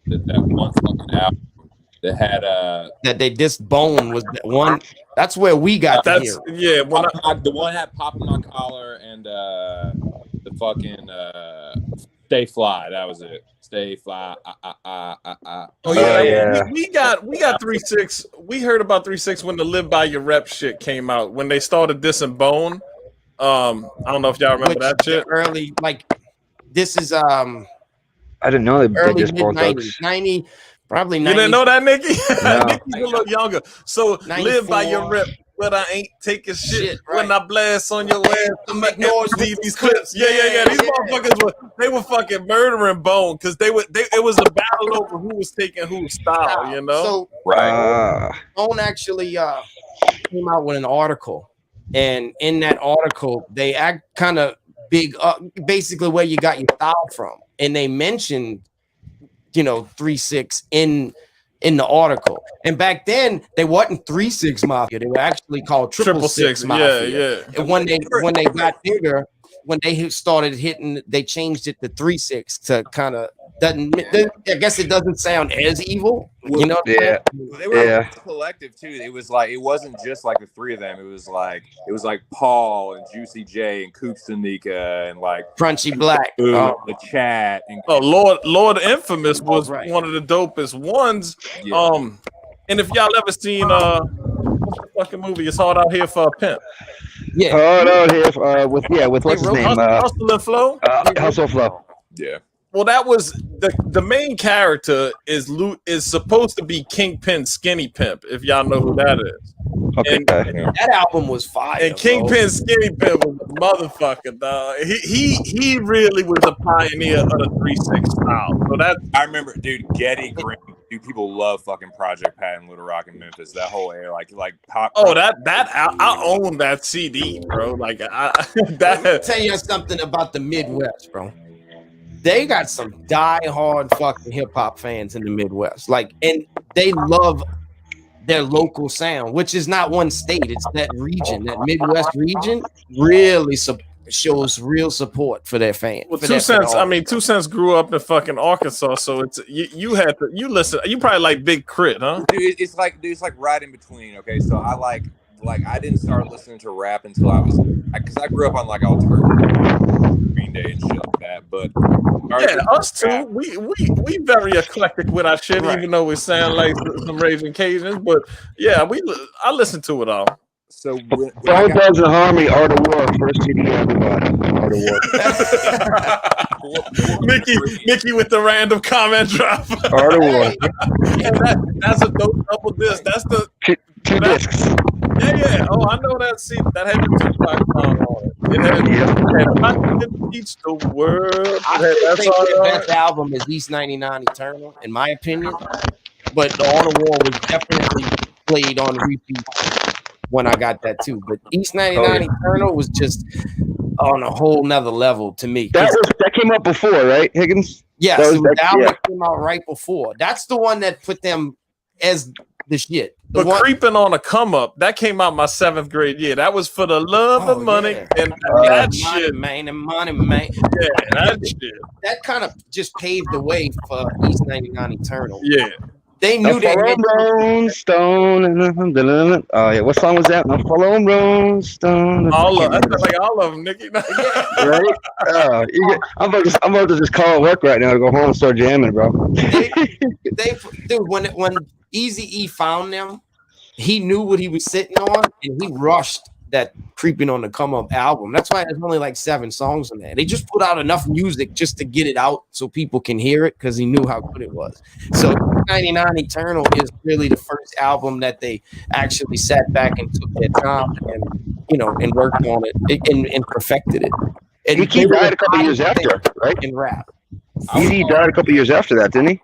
one fucking album that had That they disbone was that one. That's where we got to hear. Yeah, the one had Pop in My Collar and the fucking Stay Fly. That was it. Stay Fly. Oh yeah. We got 3-6. We heard about 3-6 when the Live by Your Rep shit came out. When they started dissing Bone. I don't know if y'all remember that shit. Early, like this is I didn't know they early just both mid 90s, 90, probably 90s. You didn't know that, Nikki? No. Nikki's a little younger. So 94. Live by Your Rep, but I ain't taking shit right. when I blast on your ass. I'm make noise with these clips. Yeah. These motherfuckers were fucking murdering Bone because it was a battle over who was taking whose style, you know? So Right. Bone actually came out with an article, and in that article they act kind of big basically where you got your style from, and they mentioned 3-6 in the article. And back then they wasn't 3-6 Mafia, they were actually called 666 Mafia. Yeah. And when they got bigger, when they started hitting, they changed it to 3-6 to kind of I guess it doesn't sound as evil, you know. Yeah. They were a collective too. It was like, it wasn't just like the three of them. It was like Paul and Juicy J and Coops Tanika and like Crunchy Black, the Chat. And Lord Infamous was one of the dopest ones. Yeah. And if y'all ever seen what's the fucking movie? It's Hard Out Here for a Pimp. Yeah. Hard Out Here with what's his name? Hustle and Flow. Hustle Flow. Yeah. Well, that was the main character is supposed to be Kingpin Skinny Pimp, if y'all know who that is. Okay. And that album was fire. And Kingpin Skinny Pimp was a motherfucker, dog. He really was a pioneer of the 3-6 style. So that I remember, dude, Getty Green. Dude, people love fucking Project Pat in Little Rock and Memphis. That whole era, like pop. Oh, I own that CD, bro. Like Let me tell you something about the Midwest, bro. They got some die-hard fucking hip-hop fans in the Midwest. Like, and they love their local sound, which is not one state. It's that region, that Midwest region really shows real support for their fans. Well, 2 Cents, 2 Cents grew up in fucking Arkansas, so it's you listen. You probably like Big Crit, huh? Dude, it's like right in between. Okay, so I like I didn't start listening to rap until I was, because I grew up on like alternative Green Day and shit like that. But yeah, us too. We very eclectic with our shit, even though we sound like some Raging Cajuns. But yeah, I listen to it all. So Bone Thugs and Harmony, Art of War, first CD everybody. Art of War. Mickey with the random comment drop. Art of War. Yeah, that's a dope double disc. That's the two discs. Yeah. Oh, I know that. See, that had the Tupac song on it. It had I Can Teach the World. I think the best album is East 99 Eternal, in my opinion. But the Art of War was definitely played on repeat when I got that too. But East 99 Eternal was just on a whole nother level to me. That came out before, right, Higgins? Yes, that album came out right before. That's the one that put them as the shit. But Creeping on a Come Up, that came out my 7th grade year. That was For the Love of Money and that shit. Money, man. Yeah, that shit. That kind of just paved the way for East 99 Eternal. Yeah. They knew they had Rolling Stone. Oh yeah, what song was that? No, Follow Rolling Stone. That's like all of them, Nicky. Right? I'm about to just call it work right now to go home and start jamming, bro. Dude, when Eazy-E found them, he knew what he was sitting on, and he rushed that Creeping on the Come Up album. That's why there's only like 7 songs on there. They just put out enough music just to get it out so people can hear it, because he knew how good it was. So 99 Eternal is really the first album that they actually sat back and took their time and worked on it and perfected it. And he died a couple years after, right? In rap. He died a couple years after that, didn't he?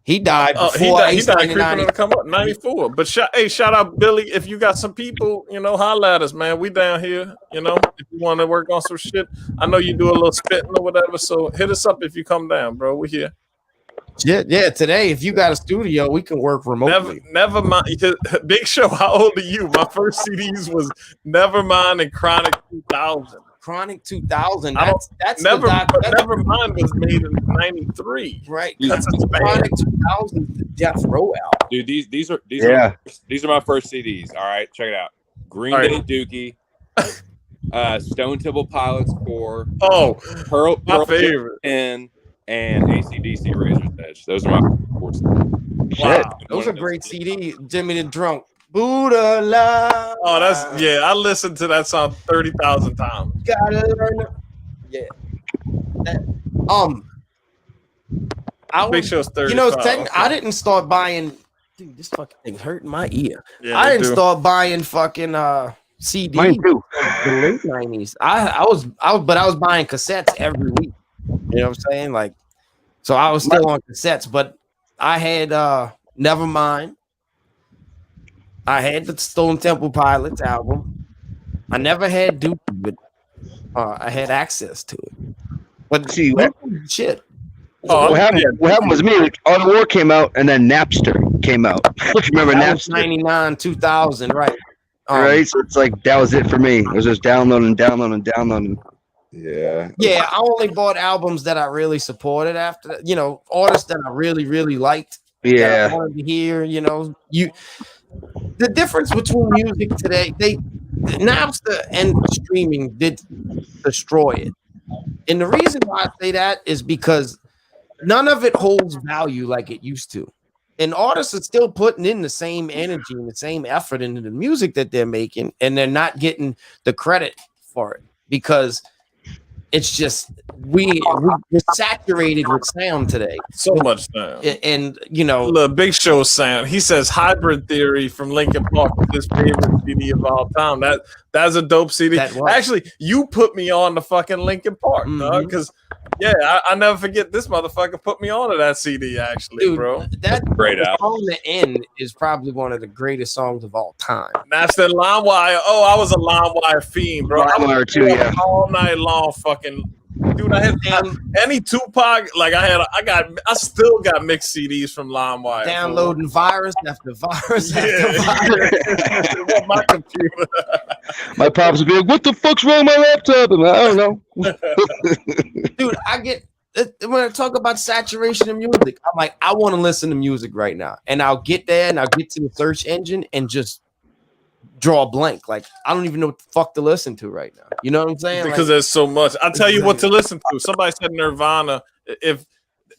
He died He before died Ace creeping 99. to come up 94. But shout out Billy. If you got some people, holla at us, man. We down here, if you want to work on some shit. I know you do a little spitting or whatever. So hit us up if you come down, bro. We here. Yeah. Today, if you got a studio, we can work remotely. Never mind. Big Show, how old are you? My first CDs was Nevermind and Chronic 2000. Chronic 2000. That's Nevermind was made in 93. Right. That's a Chronic 2000, the Death Row album. Dude, these are my first CDs. All right, check it out. Green Day Dookie, Stone Temple Pilots Core. Oh, Pearl favorite. And AC/DC Razor's Edge. Those are my four. Wow, those are great CDs. Jimmy the Drunk. Buddha love. Oh, I listened to that song 30,000 times. Gotta learn. Yeah. Big Show's 35. I didn't start buying. Dude, this fucking thing's hurting my ear. Yeah, I didn't start buying fucking CDs. Mine too. The late 90s. I was buying cassettes every week. You know what I'm saying? Like, so I was still on cassettes, but I had Nevermind. I had the Stone Temple Pilots album. I never had Duke, but I had access to it. But see, shit. What happened was me. Art of War came out, and then Napster came out. Remember Napster? 99, 2000, right? Right. So it's like that was it for me. It was just downloading. Yeah. Yeah, I only bought albums that I really supported after that. Artists that I really, really liked. Yeah. I wanted to hear, the difference between music today, Napster and streaming did destroy it. And the reason why I say that is because none of it holds value like it used to. And artists are still putting in the same energy and the same effort into the music that they're making, and they're not getting the credit for it because it's just we're saturated with sound today. So much sound. And the Big Show sound. He says Hybrid Theory from Linkin Park is his favorite CD of all time. That's a dope CD. Actually, you put me on the fucking Linkin Park, dog, because I never forget this motherfucker put me on to that CD, actually. Dude, bro. That great album. Song The End is probably one of the greatest songs of all time. That's the LimeWire. Oh, I was a LimeWire fiend, bro. LimeWire too, yeah. All night long, fucking. Dude, I had any Tupac. Like I still got mixed CDs from LimeWire. Downloading virus after virus after virus. My computer. My pops would be like, "What the fuck's wrong with my laptop?" And I don't know. Dude, I get when I talk about saturation of music, I'm like, I want to listen to music right now, and I'll get there and I'll get to the search engine and just draw a blank. Like, I don't even know what the fuck to listen to right now. You know what I'm saying? Because there's so much. I'll tell you what to listen to. Somebody said Nirvana. If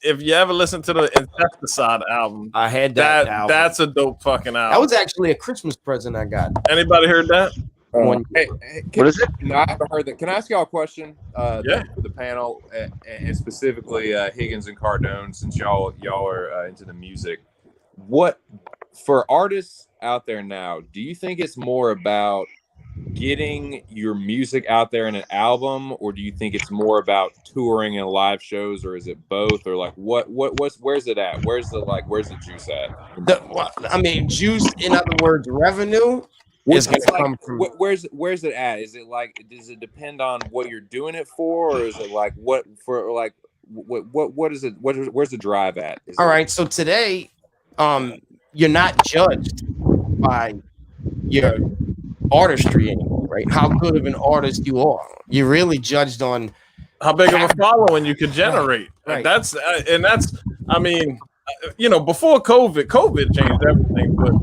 you ever listen to the Insecticide album, I had that album. That's a dope fucking album. That was actually a Christmas present I got. Anybody heard that? Hey, what is it? No, I haven't heard that. Can I ask y'all a question? Yeah. For the panel, and specifically Higgins and Cardone, since y'all are into the music. What for artists out there now? Do you think it's more about getting your music out there in an album, or do you think it's more about touring and live shows, or is it both, or like where's it at? Where's the juice at? Juice. In other words, revenue. Where's it at? Is it like, does it depend on what you're doing it for, or is it like what is it? Where's the drive at? All right. So today, you're not judged by your artistry anymore, right? How good of an artist you are. You're really judged on how big of a following you could generate. Right. That's I mean, before COVID changed everything, but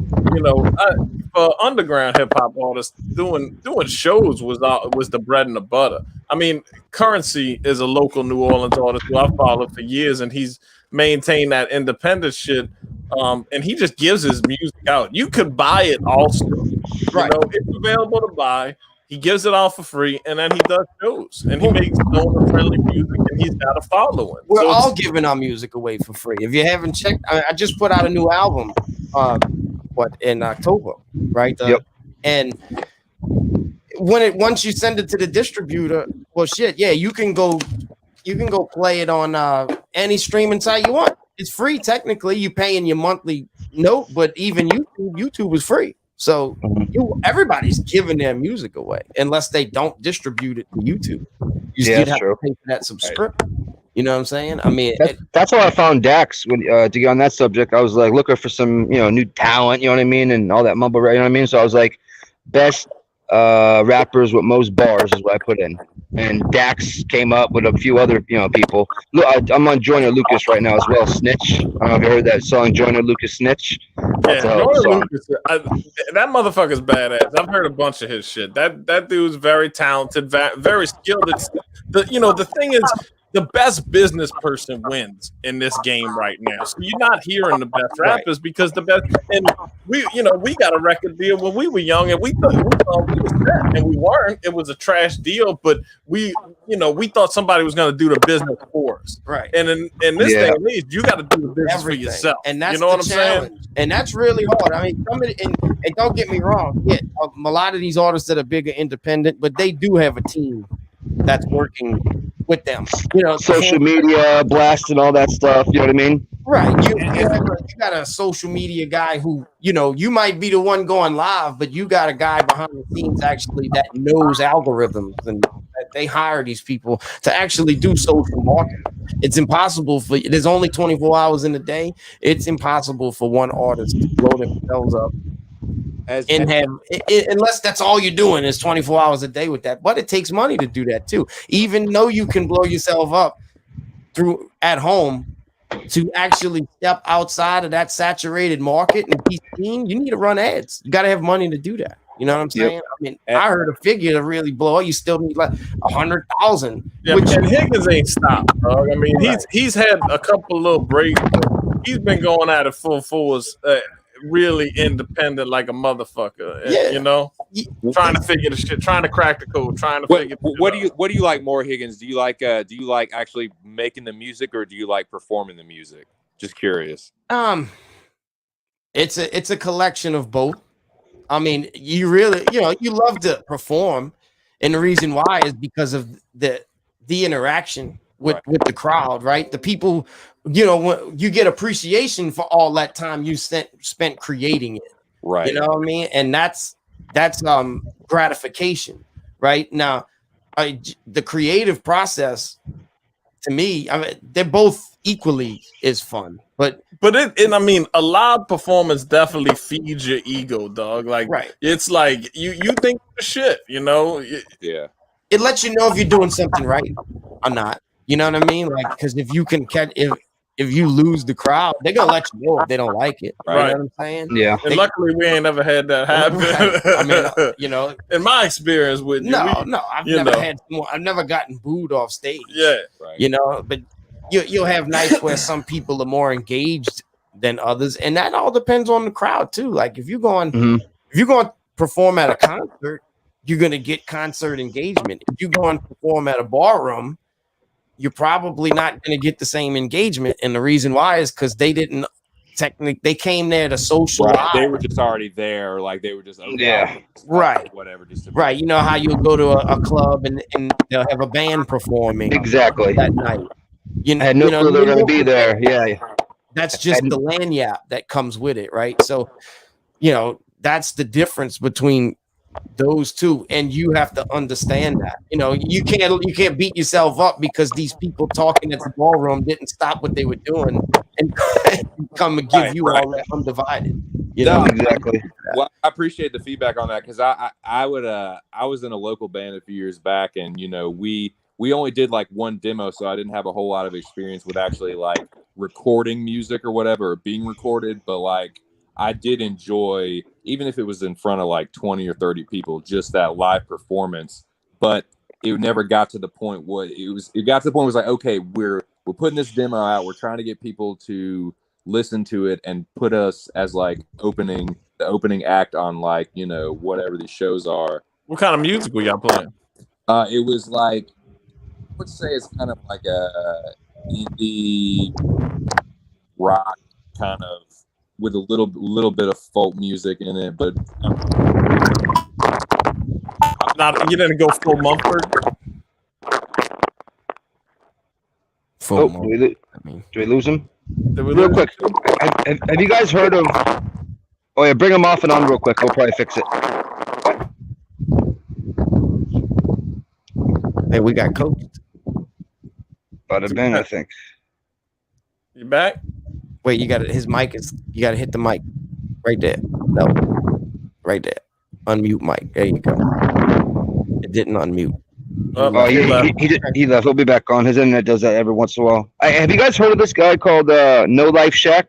for underground hip hop artists, doing shows was the bread and the butter. I mean, Currency is a local New Orleans artist who I've followed for years, and he's maintained that independent shit. And he just gives his music out. You could buy it also. Right. It's available to buy. He gives it all for free, and then he does shows, and he makes donor-friendly music, and he's got a following. We're all giving our music away for free. If you haven't checked, I just put out a new album, in October, right? Yep. And once you send it to the distributor, well, shit, yeah, you can go play it on any streaming site you want. It's free technically. You paying your monthly note, but even YouTube is free. So everybody's giving their music away unless they don't distribute it to YouTube. You still have to pay for that subscription. You know what I'm saying? I mean, that's how I found Dax. When to get on that subject, I was like looking for some, new talent. You know what I mean, and all that mumble rap. You know what I mean. So I was like, best rappers with most bars is what I put in, and Dax came up with a few other people. Look, I'm on Joyner Lucas right now as well. Snitch. I don't know if you heard that song, Joyner Lucas Snitch. Yeah, Joyner Lucas, that motherfucker's badass. I've heard a bunch of his shit. That dude's very talented, very skilled. The thing is, the best business person wins in this game right now. So you're not hearing the best rappers because the best, and we got a record deal when we were young, and we thought we was set, and we weren't. It was a trash deal, but we thought somebody was going to do the business for us. Right. And in this day and age, you got to do the business for yourself. And that's what I'm challenge. saying? And that's really hard. I mean, and don't get me wrong. Yeah, a lot of these artists that are bigger independent, but they do have a team that's working with them. Social media, blasting, all that stuff. You know what I mean? Right. You got a social media guy who, you might be the one going live, but you got a guy behind the scenes actually that knows algorithms, and they hire these people to actually do social marketing. It's impossible there's only 24 hours in a day. It's impossible for one artist to blow themselves up unless that's all you're doing is 24 hours a day with that. But it takes money to do that too. Even though you can blow yourself up through at home, to actually step outside of that saturated market and be seen, you need to run ads. You got to have money to do that. You know what I'm saying? Yep. I mean, I heard a figure to really blow. You still need like 100,000. Yeah, and Higgins ain't stopped, dog. I mean, he's had a couple little breaks. He's been going at it full force, really independent like a motherfucker. Trying to figure the shit, trying to crack the code, trying to figure. What do you like more, Higgins? Do you like actually making the music, or do you like performing the music? Just curious. It's a collection of both. I mean, you really, you love to perform, and the reason why is because of the interaction with the crowd, right? The people, when you get appreciation for all that time you spent creating it, right? You know what I mean? And that's gratification, right? Now, the creative process, to me, I mean, they're both equally is fun, but I mean, a live performance definitely feeds your ego, dog. Like, it's like you think the shit, Yeah. It lets you know if you're doing something right or not. You know what I mean? Like, because if you can catch, if you lose the crowd, they're gonna let you know if they don't like it. Right? You know what I'm saying? Yeah. And luckily, we ain't never had that happen. Right. I mean, in my experience with you, I've never gotten booed off stage. Yeah. Right. But you'll have nights where some people are more engaged than others, and that all depends on the crowd too. Like if you're going to perform at a concert, you're gonna get concert engagement. If you go and perform at a bar room, you're probably not going to get the same engagement. And the reason why is because they didn't they came there to socialize. Right. They were just already there. Like they were just, right. Whatever. Just right. You know how you'll go to a club and they'll have a band performing. Exactly. That night. I had no clue they were going to be there. Yeah. That's just the lanyard that comes with it. Right. So, that's the difference between those two, and you have to understand that you can't beat yourself up because these people talking at the ballroom didn't stop what they were doing and come and give you all that undivided. Exactly. Well, I appreciate the feedback on that because I was in a local band a few years back, and we only did like one demo, so I didn't have a whole lot of experience with actually like recording music or whatever, or being recorded, but like I did enjoy, even if it was in front of like 20 or 30 people, just that live performance. But it never got to the point it got to the point where it was like, okay, we're putting this demo out. We're trying to get people to listen to it and put us as like the opening act on like, whatever these shows are. What kind of music were y'all playing? It was like, I would say it's kind of like a indie rock kind of, with a little bit of folk music in it, but you didn't go full Mumford. full Oh, mode. I mean, do we lose him? Did we Real lose quick, have you guys heard of? Oh yeah, bring him off and on real quick. We'll probably fix it. hey, we got coach. Bada bing, I think. You back? Wait, you got to his mic is. You got to hit the mic right there. No, right there. Unmute mic. There you go. It didn't unmute. Oh, he left. He'll be back on. His internet does that every once in a while. Have you guys heard of this guy called No Life Shack?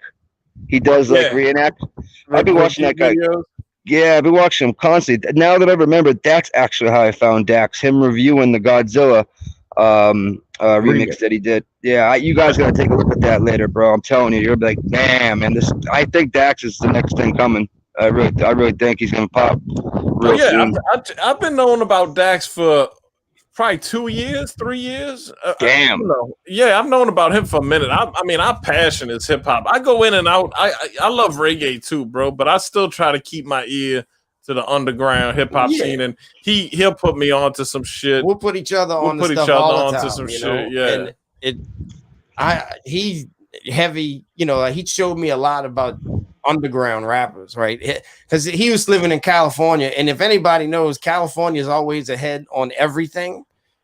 He does like reenact. I've been watching that guy. Videos. Yeah, I've been watching him constantly. Now that I remember, that's actually how I found Dax. Him reviewing the Godzilla remix that he did. Yeah, you guys gotta take a look at that later, bro. I'm telling you, you'll be like, damn, man. I think Dax is the next thing coming. I really think he's gonna pop. Real soon. I've been knowing about Dax for probably 2 years, 3 years. Damn. Yeah, I've known about him for a minute. I mean, our passion is hip hop. I go in and out. I love reggae too, bro. But I still try to keep my ear to the underground hip hop scene, and he'll put me onto some shit. We'll put each other on. We'll put each other onto some shit. Yeah, and he's heavy. You know, he showed me a lot about underground rappers, right? Because he was living in California, and if anybody knows, California is always ahead on everything,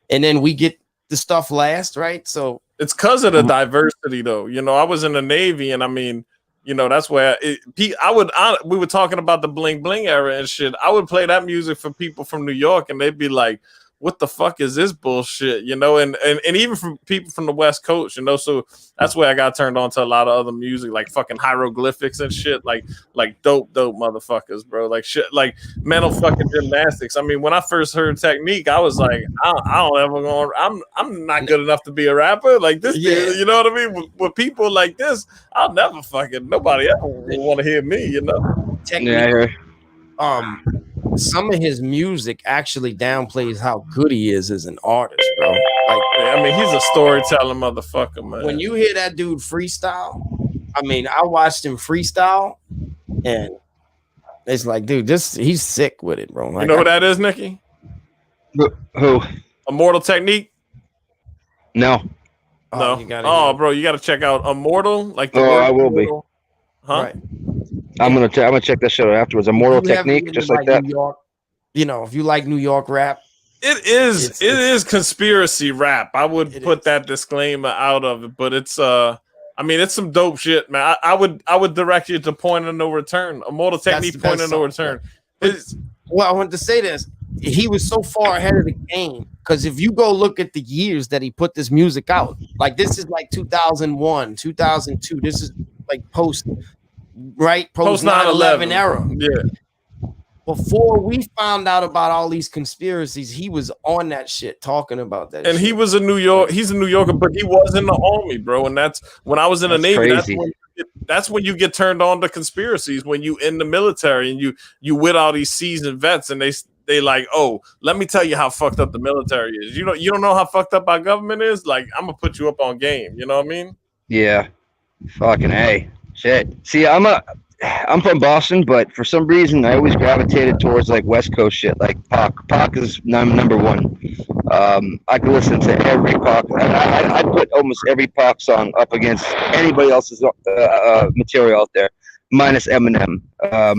and then we get the stuff last, right? So it's because of the diversity, though. You know, I was in the Navy, and I mean, you know, that's where we were talking about the bling bling era and shit. I would play that music for people from New York, and they'd be like, what the fuck is this bullshit? You know, and even from people from the West Coast, you know, so that's where I got turned on to a lot of other music, like fucking hieroglyphics and shit, like dope motherfuckers, bro, like shit, like mental fucking gymnastics. I mean, when I first heard Technique, I was like, I don't ever go on. I'm not good enough to be a rapper like this. Dude, you know what I mean? With people like this, I'll never fucking nobody ever want to hear me, you know. Technique, some of his music actually downplays how good he is as an artist, bro. Like, I mean, he's a storytelling motherfucker, man. When you hear that dude freestyle, I mean, I watched him freestyle, and it's like, dude, he's sick with it, bro. Like, you know who that is, Nikki? Who? Immortal Technique? No. No. Bro, you got to check out Immortal. Like, I will be. Huh? Right. I'm gonna check that shit out afterwards. Immortal Technique, just like that. New York, you know, if you like New York rap, it is conspiracy rap. I would put that disclaimer out of it, but it's I mean, it's some dope shit, man. I would direct you to Point of No Return. Immortal Technique, Point of No Return. Well, I wanted to say this. He was so far ahead of the game, because if you go look at the years that he put this music out, like this is like 2001, 2002. This is like post 9/11 era. Yeah. Before we found out about all these conspiracies, he was on that shit, talking about that. And shit. he was he's a New Yorker, but he was in the army, bro. And that's when I was in the Navy. That's when you get turned on to conspiracies, when you in the military and you with all these seasoned vets, and they like, oh, let me tell you how fucked up the military is. You don't know how fucked up our government is. Like, I'm gonna put you up on game. You know what I mean? Yeah. Fucking A. Shit. See, I'm from Boston, but for some reason I always gravitated towards like West Coast shit, like Pac. Pac is number one. I can listen to every Pac. I'd put almost every Pac song up against anybody else's material out there, minus Eminem,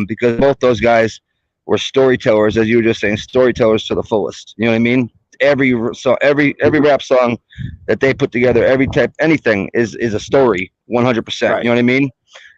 because both those guys were storytellers, as you were just saying, storytellers to the fullest. You know what I mean? Every rap song that they put together, every type, anything is a story, 100%. Right. You know what I mean?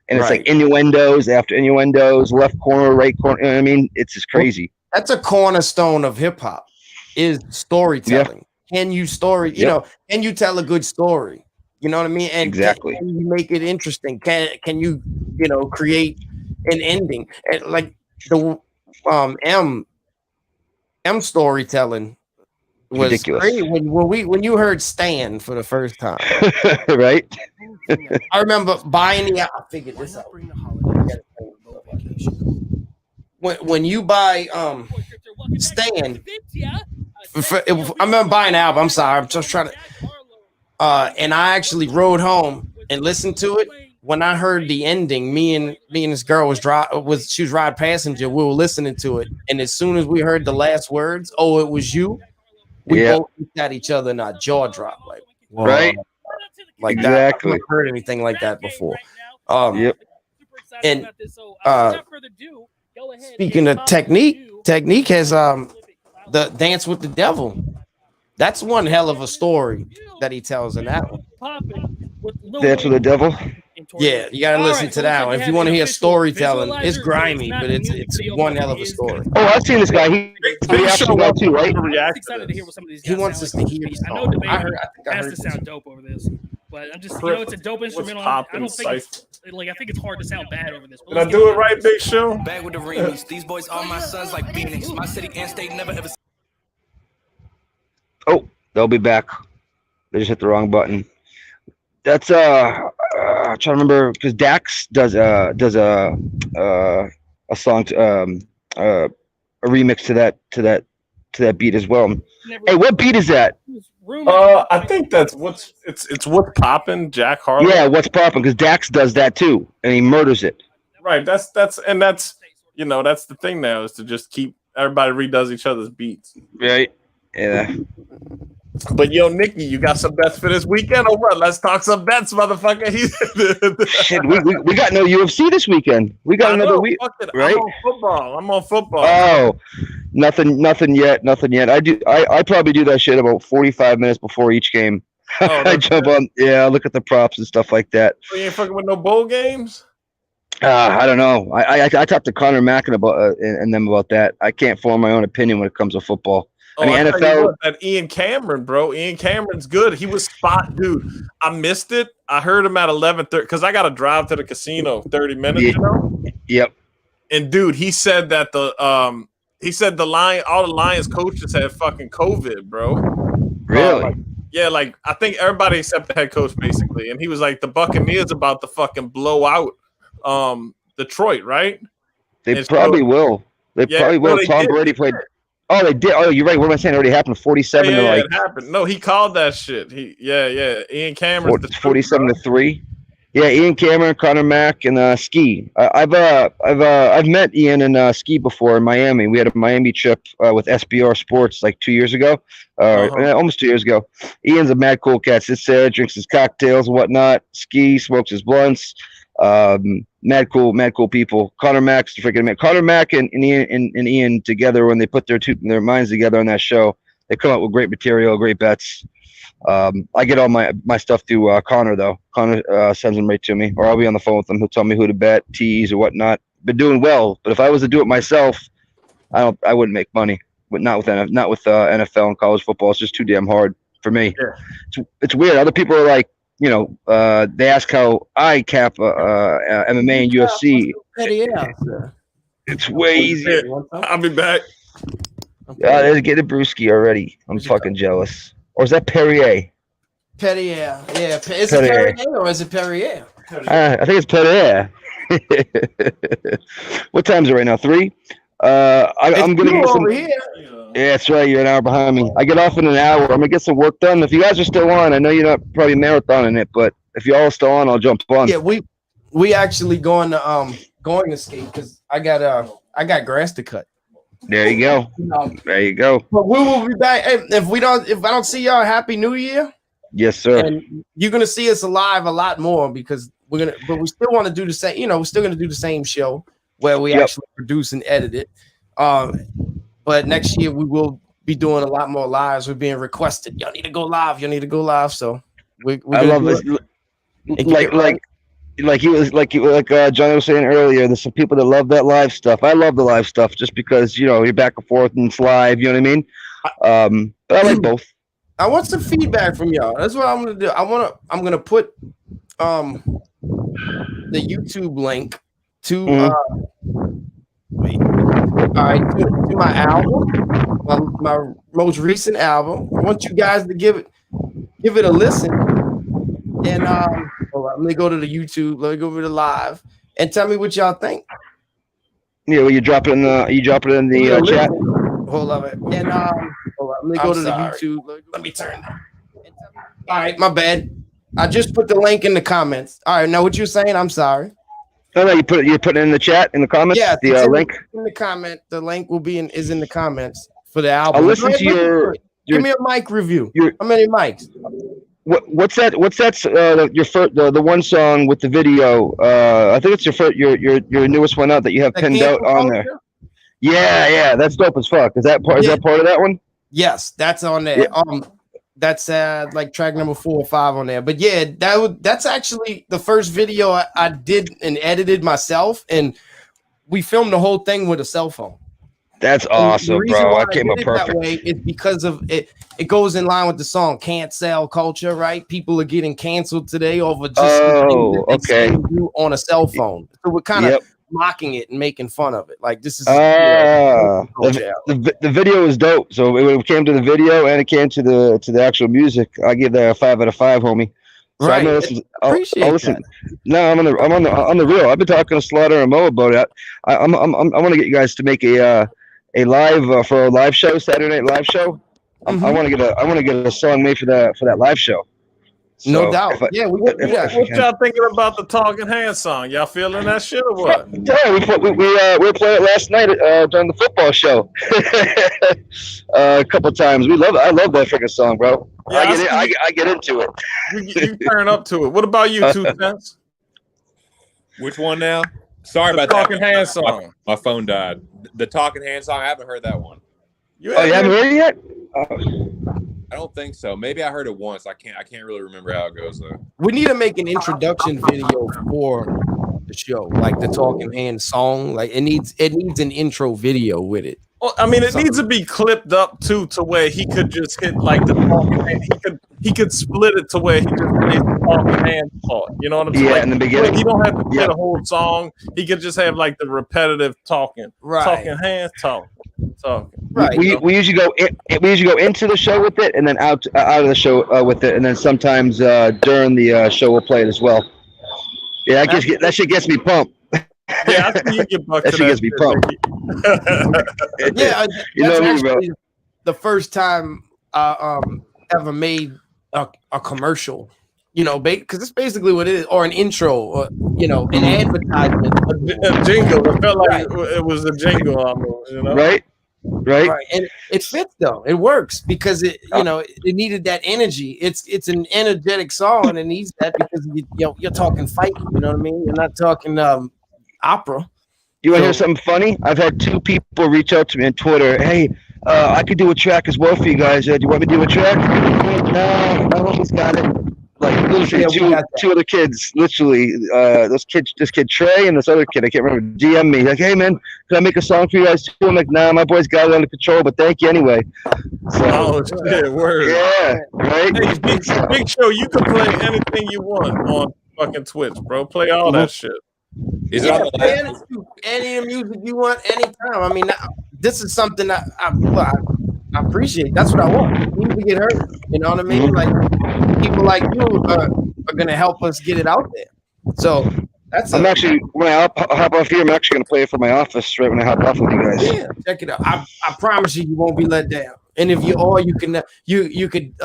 And it's like innuendos after innuendos, left corner, right corner. You know what I mean? It's just crazy. That's a cornerstone of hip hop, is storytelling. Yeah. Can you you know, can you tell a good story? You know what I mean? And exactly. Can you make it interesting? Can you, you know, create an ending? And like the M storytelling was ridiculous. Crazy when you heard Stan for the first time. Right? I remember buying I figured this out. When you buy Stan, I remember buying an album. I'm sorry, I'm just trying to and I actually rode home and listened to it. When I heard the ending, me and this girl she was ride passenger. We were listening to it, and as soon as we heard the last words, "Oh, it was you," we both looked at each other and our jaw dropped. Like, whoa. Right? like that. I've Exactly. never heard anything like that before. Yep. And speaking of Technique has the Dance with the Devil. That's one hell of a story that he tells in that one. Dance with the Devil. Yeah, you gotta listen to that one. If you want to hear storytelling, it's grimy, but it's one hell of a story. Oh, I've seen this guy. He's a reaction guy too, right? Excited to hear what some of these He wants us to hear. I know the I baby has to sound dope over this, but I'm just it's a dope instrumental. I don't think I think it's hard to sound bad over this. Did I do it right, Big Show? Back with the remix. These boys are my sons like Phoenix. My city and state never ever. Oh, they'll be back. They just hit the wrong button. That's I'm trying to remember because Dax does a song a remix to that beat as well. Hey, what beat is that? I think that's what's popping. Jack Harlow. Yeah, what's popping? Because Dax does that too, and he murders it. Right. That's that's the thing now is to just keep everybody redoes each other's beats. Right. Yeah. But yo, Nikki, you got some bets for this weekend or what? Let's talk some bets, motherfucker. Shit, we got no UFC this weekend. We got another week, right? I'm on football. Oh, nothing yet. I probably do that shit about 45 minutes before each game. I jump on, look at the props and stuff like that. You ain't fucking with no bowl games? I don't know. I talked to Connor Mack and them about that. I can't form my own opinion when it comes to football. I mean, NFL. That Ian Cameron, bro. Ian Cameron's good. He was dude. I missed it. I heard him at 11:30 because I got to drive to the casino 30 minutes. Yeah. You know. Yep. And dude, he said that all the Lions coaches had fucking COVID, bro. Really? Like I think everybody except the head coach basically. And he was like, the Buccaneers about to fucking blow out Detroit, right? They probably will. They probably will. Tom Brady played. Oh, they did. Oh, you're right. What am I saying? It already happened. 47 to like. It happened. No, he called that shit. Ian Cameron. 47-3. Yeah, Ian Cameron, Connor Mack, and Ski. I've met Ian and Ski before in Miami. We had a Miami trip with SBR Sports like 2 years ago, almost 2 years ago. Ian's a mad cool cat. Sits there, drinks his cocktails and whatnot. Ski smokes his blunts. Mad cool people. Connor Mack's the freaking man. Connor Mack and Ian together, when they put their minds together on that show, they come up with great material, great bets. I get all my stuff through Connor though. Connor sends them right to me, or I'll be on the phone with them. He'll tell me who to bet, tease or whatnot. Been doing well, but if I was to do it myself, I wouldn't make money. But not with NFL and college football. It's just too damn hard for me. Yeah. It's weird. Other people are like, they ask how I cap MMA and UFC. It's way easier. I'll be back. Let's get a brewski already. I'm fucking jealous. Or is that Perrier? Perrier. Yeah. Is it Perrier or is it Perrier? I think it's Perrier. What time is it right now? 3? I'm gonna get some. Over here. Yeah, that's right. You're an hour behind me. I get off in an hour. I'm gonna get some work done. If you guys are still on, I know you're not probably marathoning it, but if y'all are still on, I'll jump on. Yeah, we actually going to skate because I got grass to cut. There you go. There you go. But we will be back. If I don't see y'all, Happy New Year. Yes, sir. And you're gonna see us alive a lot more because but we still want to do the same. We're still gonna do the same show where we actually produce and edit it. But next year we will be doing a lot more lives. We're being requested. Y'all need to go live. So I love this. Like Johnny was saying earlier, there's some people that love that live stuff. I love the live stuff just because you're back and forth and it's live. You know what I mean? But I like both. I want some feedback from y'all. That's what I'm gonna do. I'm gonna put the YouTube link to to my album, my most recent album. I want you guys to give it a listen. And let me go to the YouTube. Let me go over to live and tell me what y'all think. Yeah, well, you drop it in the chat. Hold on, and let me go to the YouTube. Let me turn that. All right, my bad. I just put the link in the comments. All right, now what you're saying? I'm sorry. No, you put it in the chat in the comments. Yeah, the link in the comment. The link will be in the comments for the album. I'll listen to your. Give me a mic review. How many mics? What's that? Your first, the one song with the video. I think it's your newest one out that you have pinned out on there. Yeah, that's dope as fuck. Is that part of that one? Yes, that's on there. Yeah. That's like track number 4 or 5 on there. But yeah, that's actually the first video I did and edited myself, and we filmed the whole thing with a cell phone. That's awesome, bro. I came up perfect. That way is because of it. It goes in line with the song "Can't Sell" culture, right? People are getting canceled today over just on a cell phone. So we're kind of mocking it and making fun of it. Like this is the video is dope. So when it came to the video and it came to the actual music, I give that a 5 out of 5, homie. So right. I'll listen. No, I'm on the real. I've been talking to Slaughter and Mo about it. I want to get you guys to make a live for a live show, Saturday Night Live show. I want to get a song made for that live show. So no doubt. What y'all thinking about the Talking Hands song? Y'all feeling that shit or what? Yeah, we played it last night during the football show. A couple times. I love that freaking song, bro. Yeah, I get into it. You turn up to it. What about you, 2 Cents? Which one now? Sorry about that. Talking Hands song. My phone died. The Talking Hands song. I haven't heard that one. You haven't heard it yet? I don't think so. Maybe I heard it once. I can't really remember how it goes though. We need to make an introduction video for the show, like the Talking Hands song. Like it needs an intro video with it. Well, I mean, it needs to be clipped up too, to where he could just hit like the Talking Hand. He could split it to where he just plays the Talking Hand part. You know what I'm saying? Yeah, in the beginning. He don't have to get a whole song. He could just have like the repetitive talking. Right. Talking Hands talking. Right. We usually go into the show with it, and then out of the show with it, and then sometimes during the show we'll play it as well. Yeah, that shit gets me pumped. Yeah, I think you get bucked. That shit gets me pumped. Yeah, you know me, bro. The first time I ever made a commercial, you know, because it's basically what it is, or an intro, or an advertisement, a jingle. It felt like it was a jingle almost, you know. Right. And it fits though. It works because it needed that energy. It's an energetic song, and it needs that because you're talking fight. You know what I mean? You're not talking opera. You want to hear something funny? I've had 2 people reach out to me on Twitter. Hey, I could do a track as well for you guys. Do you want me to do a track? No, my homie's got it. Like literally two other kids, literally, this kid Trey and this other kid, I can't remember, DM me like, hey man, can I make a song for you guys too? I'm like, nah, my boy's got it under control, but thank you anyway. So, shit, word. Yeah, right. Hey, Big Show, you can play anything you want on fucking Twitch, bro. Play all that shit. Is it on the last? Any music you want, anytime. I mean, this is something I appreciate. That's what I want. We need to get heard. You know what I mean? Like people like you are gonna help us get it out there. So I'm actually, when I hop off here, I'm actually gonna play it from my office right when I hop off with you guys. Yeah, check it out. I promise you won't be let down. And if you can you could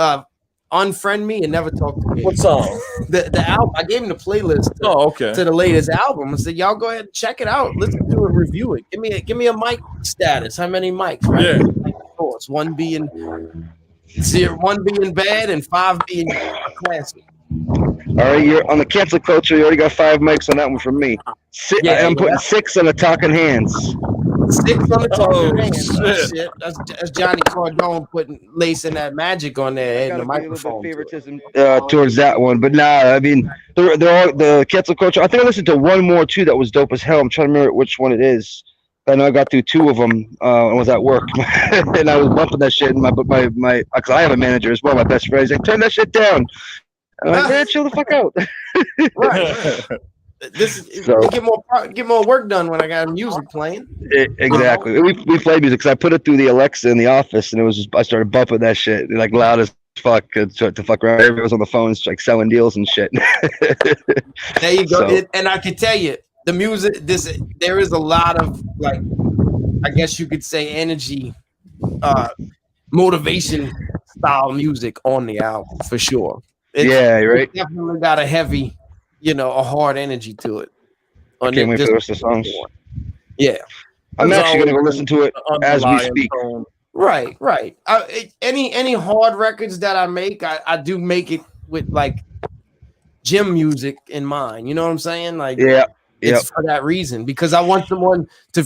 unfriend me and never talk to me. What song? The album. I gave him the playlist. To the latest album. I said, y'all go ahead and check it out. Listen to it, review it. Give me a mic status. How many mics? Right? Yeah. Like, 1 being 0, 1 being bad, and 5 being classic. All right, you're on the cancel culture. You already got 5 mics on that one from me. I'm putting 6 on the Talking Hands. 6 on the Talking Hands. Shit. That's Johnny Cardone lacing that magic on there and the microphone. Favoritism towards that one, but nah. I mean, they're all the cancel culture. I think I listened to one more too that was dope as hell. I'm trying to remember which one it is. I know I got through 2 of them and was at work, and I was bumping that shit. And my because I have a manager as well. My best friend, he's like, turn that shit down. I'm like, man, chill the fuck out. Right. Get more work done when I got music playing. Exactly. We played music because I put it through the Alexa in the office, and it was just I started bumping that shit like loud as fuck to fuck around. Everybody was on the phones like selling deals and shit. There you go. And I can tell you the music. There is a lot of like, I guess you could say energy, motivation style music on the album for sure. Right. Definitely got a heavy, a hard energy to it. I can't wait for the rest of the songs. Yeah. I'm actually going to go listen to it as we speak. Right. Any hard records that I make, I do make it with like gym music in mind. You know what I'm saying? Like, Yeah. it's for that reason, because I want someone to.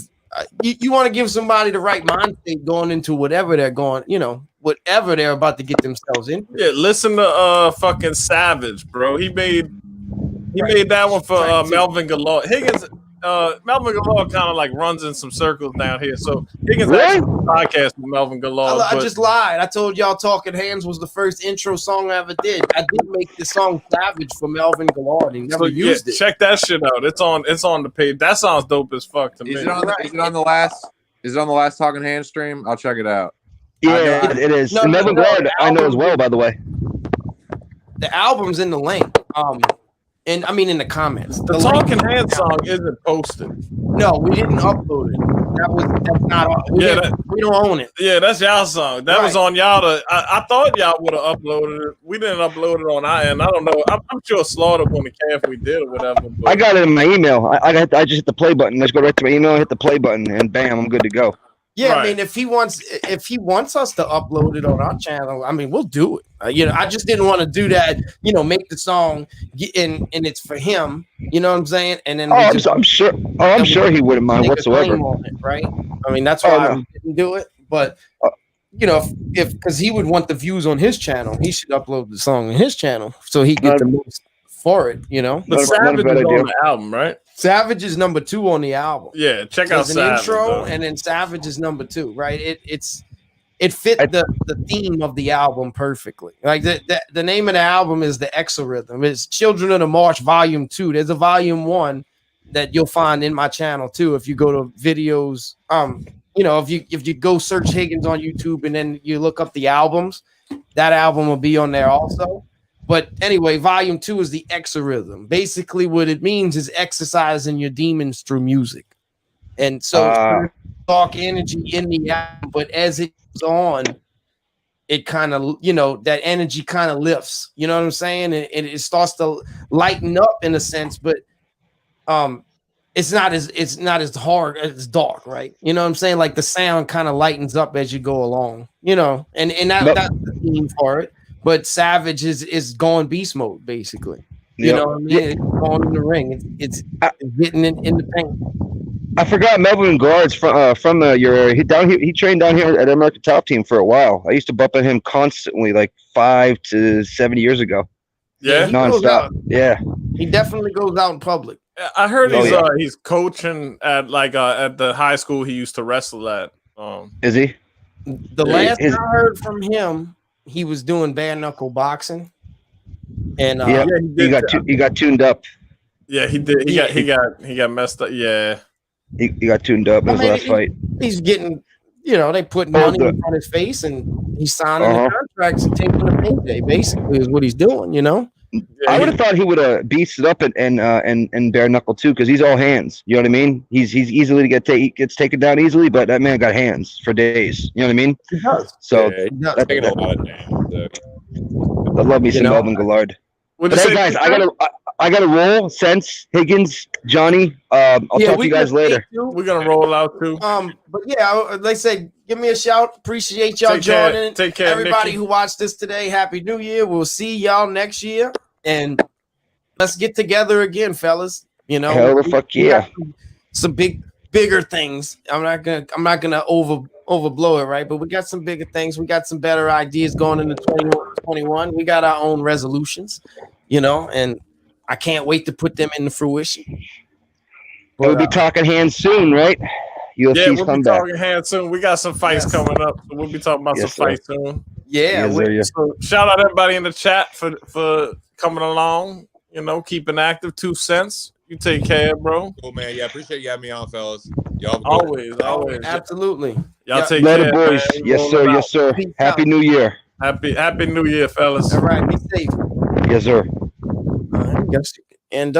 You want to give somebody the right mind state going into whatever they're going, whatever they're about to get themselves into. Yeah, listen to fucking Savage, bro. He made that one for Melvin Gallard. Melvin Gallard kind of like runs in some circles down here. So Higgins actually podcast with Melvin Gallard. I just lied. I told y'all Talking Hands was the first intro song I ever did. I did make the song Savage for Melvin Gallard. He never used it. Check that shit out. It's on the page. That sounds dope as fuck to me. Is it on the last Talking Hands stream? I'll check it out. Yeah, it is. No, Melvin Gallard, I know as well, by the way. The album's in the link. And I mean in the comments. The Talking Hands song isn't posted. No, we didn't upload it. That's not. We don't own it. Yeah, that's y'all song. That was on y'all. I thought y'all would have uploaded it. We didn't upload it on our end. I don't know. I'm sure Slaughter wouldn't care if we did or whatever. But. I got it in my email. I just hit the play button. Let's go right to my email, hit the play button, and bam, I'm good to go. Yeah, right. I mean, if he wants us to upload it on our channel, I mean, we'll do it. I just didn't want to do that. Make the song, and it's for him. You know what I'm saying? And then I'm sure. I'm sure he wouldn't mind whatsoever. Right? I mean, that's why we didn't do it. But if because he would want the views on his channel, he should upload the song on his channel so he get the most for it. But Savage is on the album, right? Savage is number 2 on the album. Yeah, check out an Savage, intro, though. and then Savage is number 2, right? It fit the theme of the album perfectly. Like the name of the album is The Exorhythm. It's Children of the March Volume 2. There's a Volume 1 that you'll find in my channel too. If you go to videos, if you go search Higgins on YouTube and then you look up the albums, that album will be on there also. But anyway, Volume 2 is the Exorhythm. Basically, what it means is exercising your demons through music. And so dark energy in the album, but as it goes on, it kind of, that energy kind of lifts. You know what I'm saying? And it starts to lighten up in a sense, but it's not as hard as dark, right? You know what I'm saying? Like the sound kind of lightens up as you go along, and that's the theme for it. But Savage is going beast mode, basically. You know what I mean? It's going in the ring. It's getting in the paint. I forgot Melvin Gallard's from your area. He trained down here at American Top Team for a while. I used to bump into him constantly, like 5 to 7 years ago. Yeah, nonstop. Yeah, he definitely goes out in public. I heard he's coaching at at the high school he used to wrestle at. Is he? The last I heard from him, he was doing bare knuckle boxing, and he got tuned up. Yeah, he did. He got messed up. Yeah, he got tuned up in his last fight. He's getting, they put money on his face, and he's signing the contracts and taking a payday. Basically, is what he's doing. Yeah, I would have thought he would have beasted up and bare knuckle too, because he's all hands. You know what I mean? He's easily gets taken down easily, but that man got hands for days. You know what I mean? He does. So that's taking a lot of damage. I love me some Melvin Gallard. But hey guys, I gotta roll. Sense, Higgins, Johnny. I'll talk to you guys later. We're gonna roll out too. But yeah, they say give me a shout. Appreciate y'all joining. Take care, everybody Nikki. who watched this today. Happy New Year. We'll see y'all next year, and let's get together again, fellas. Hell of a fuck yeah. Some bigger things. I'm not gonna overblow it, right? But we got some bigger things. We got some better ideas going into 2021. We got our own resolutions, and I can't wait to put them into fruition. But, we'll be talking hands soon, right? We'll be talking hands soon. We got some fights coming up, so we'll be talking about some fights soon. Yeah. So shout out everybody in the chat for coming along. Keeping active. 2 cents. You take care, bro. Cool, man. Yeah, appreciate you having me on, fellas. Y'all always. Absolutely. Y'all take Later, care, boys. Man. Yes, sir. Yes, sir. Peace Happy out. New Year. Happy New Year, fellas. All right. Be safe. Yes, sir. And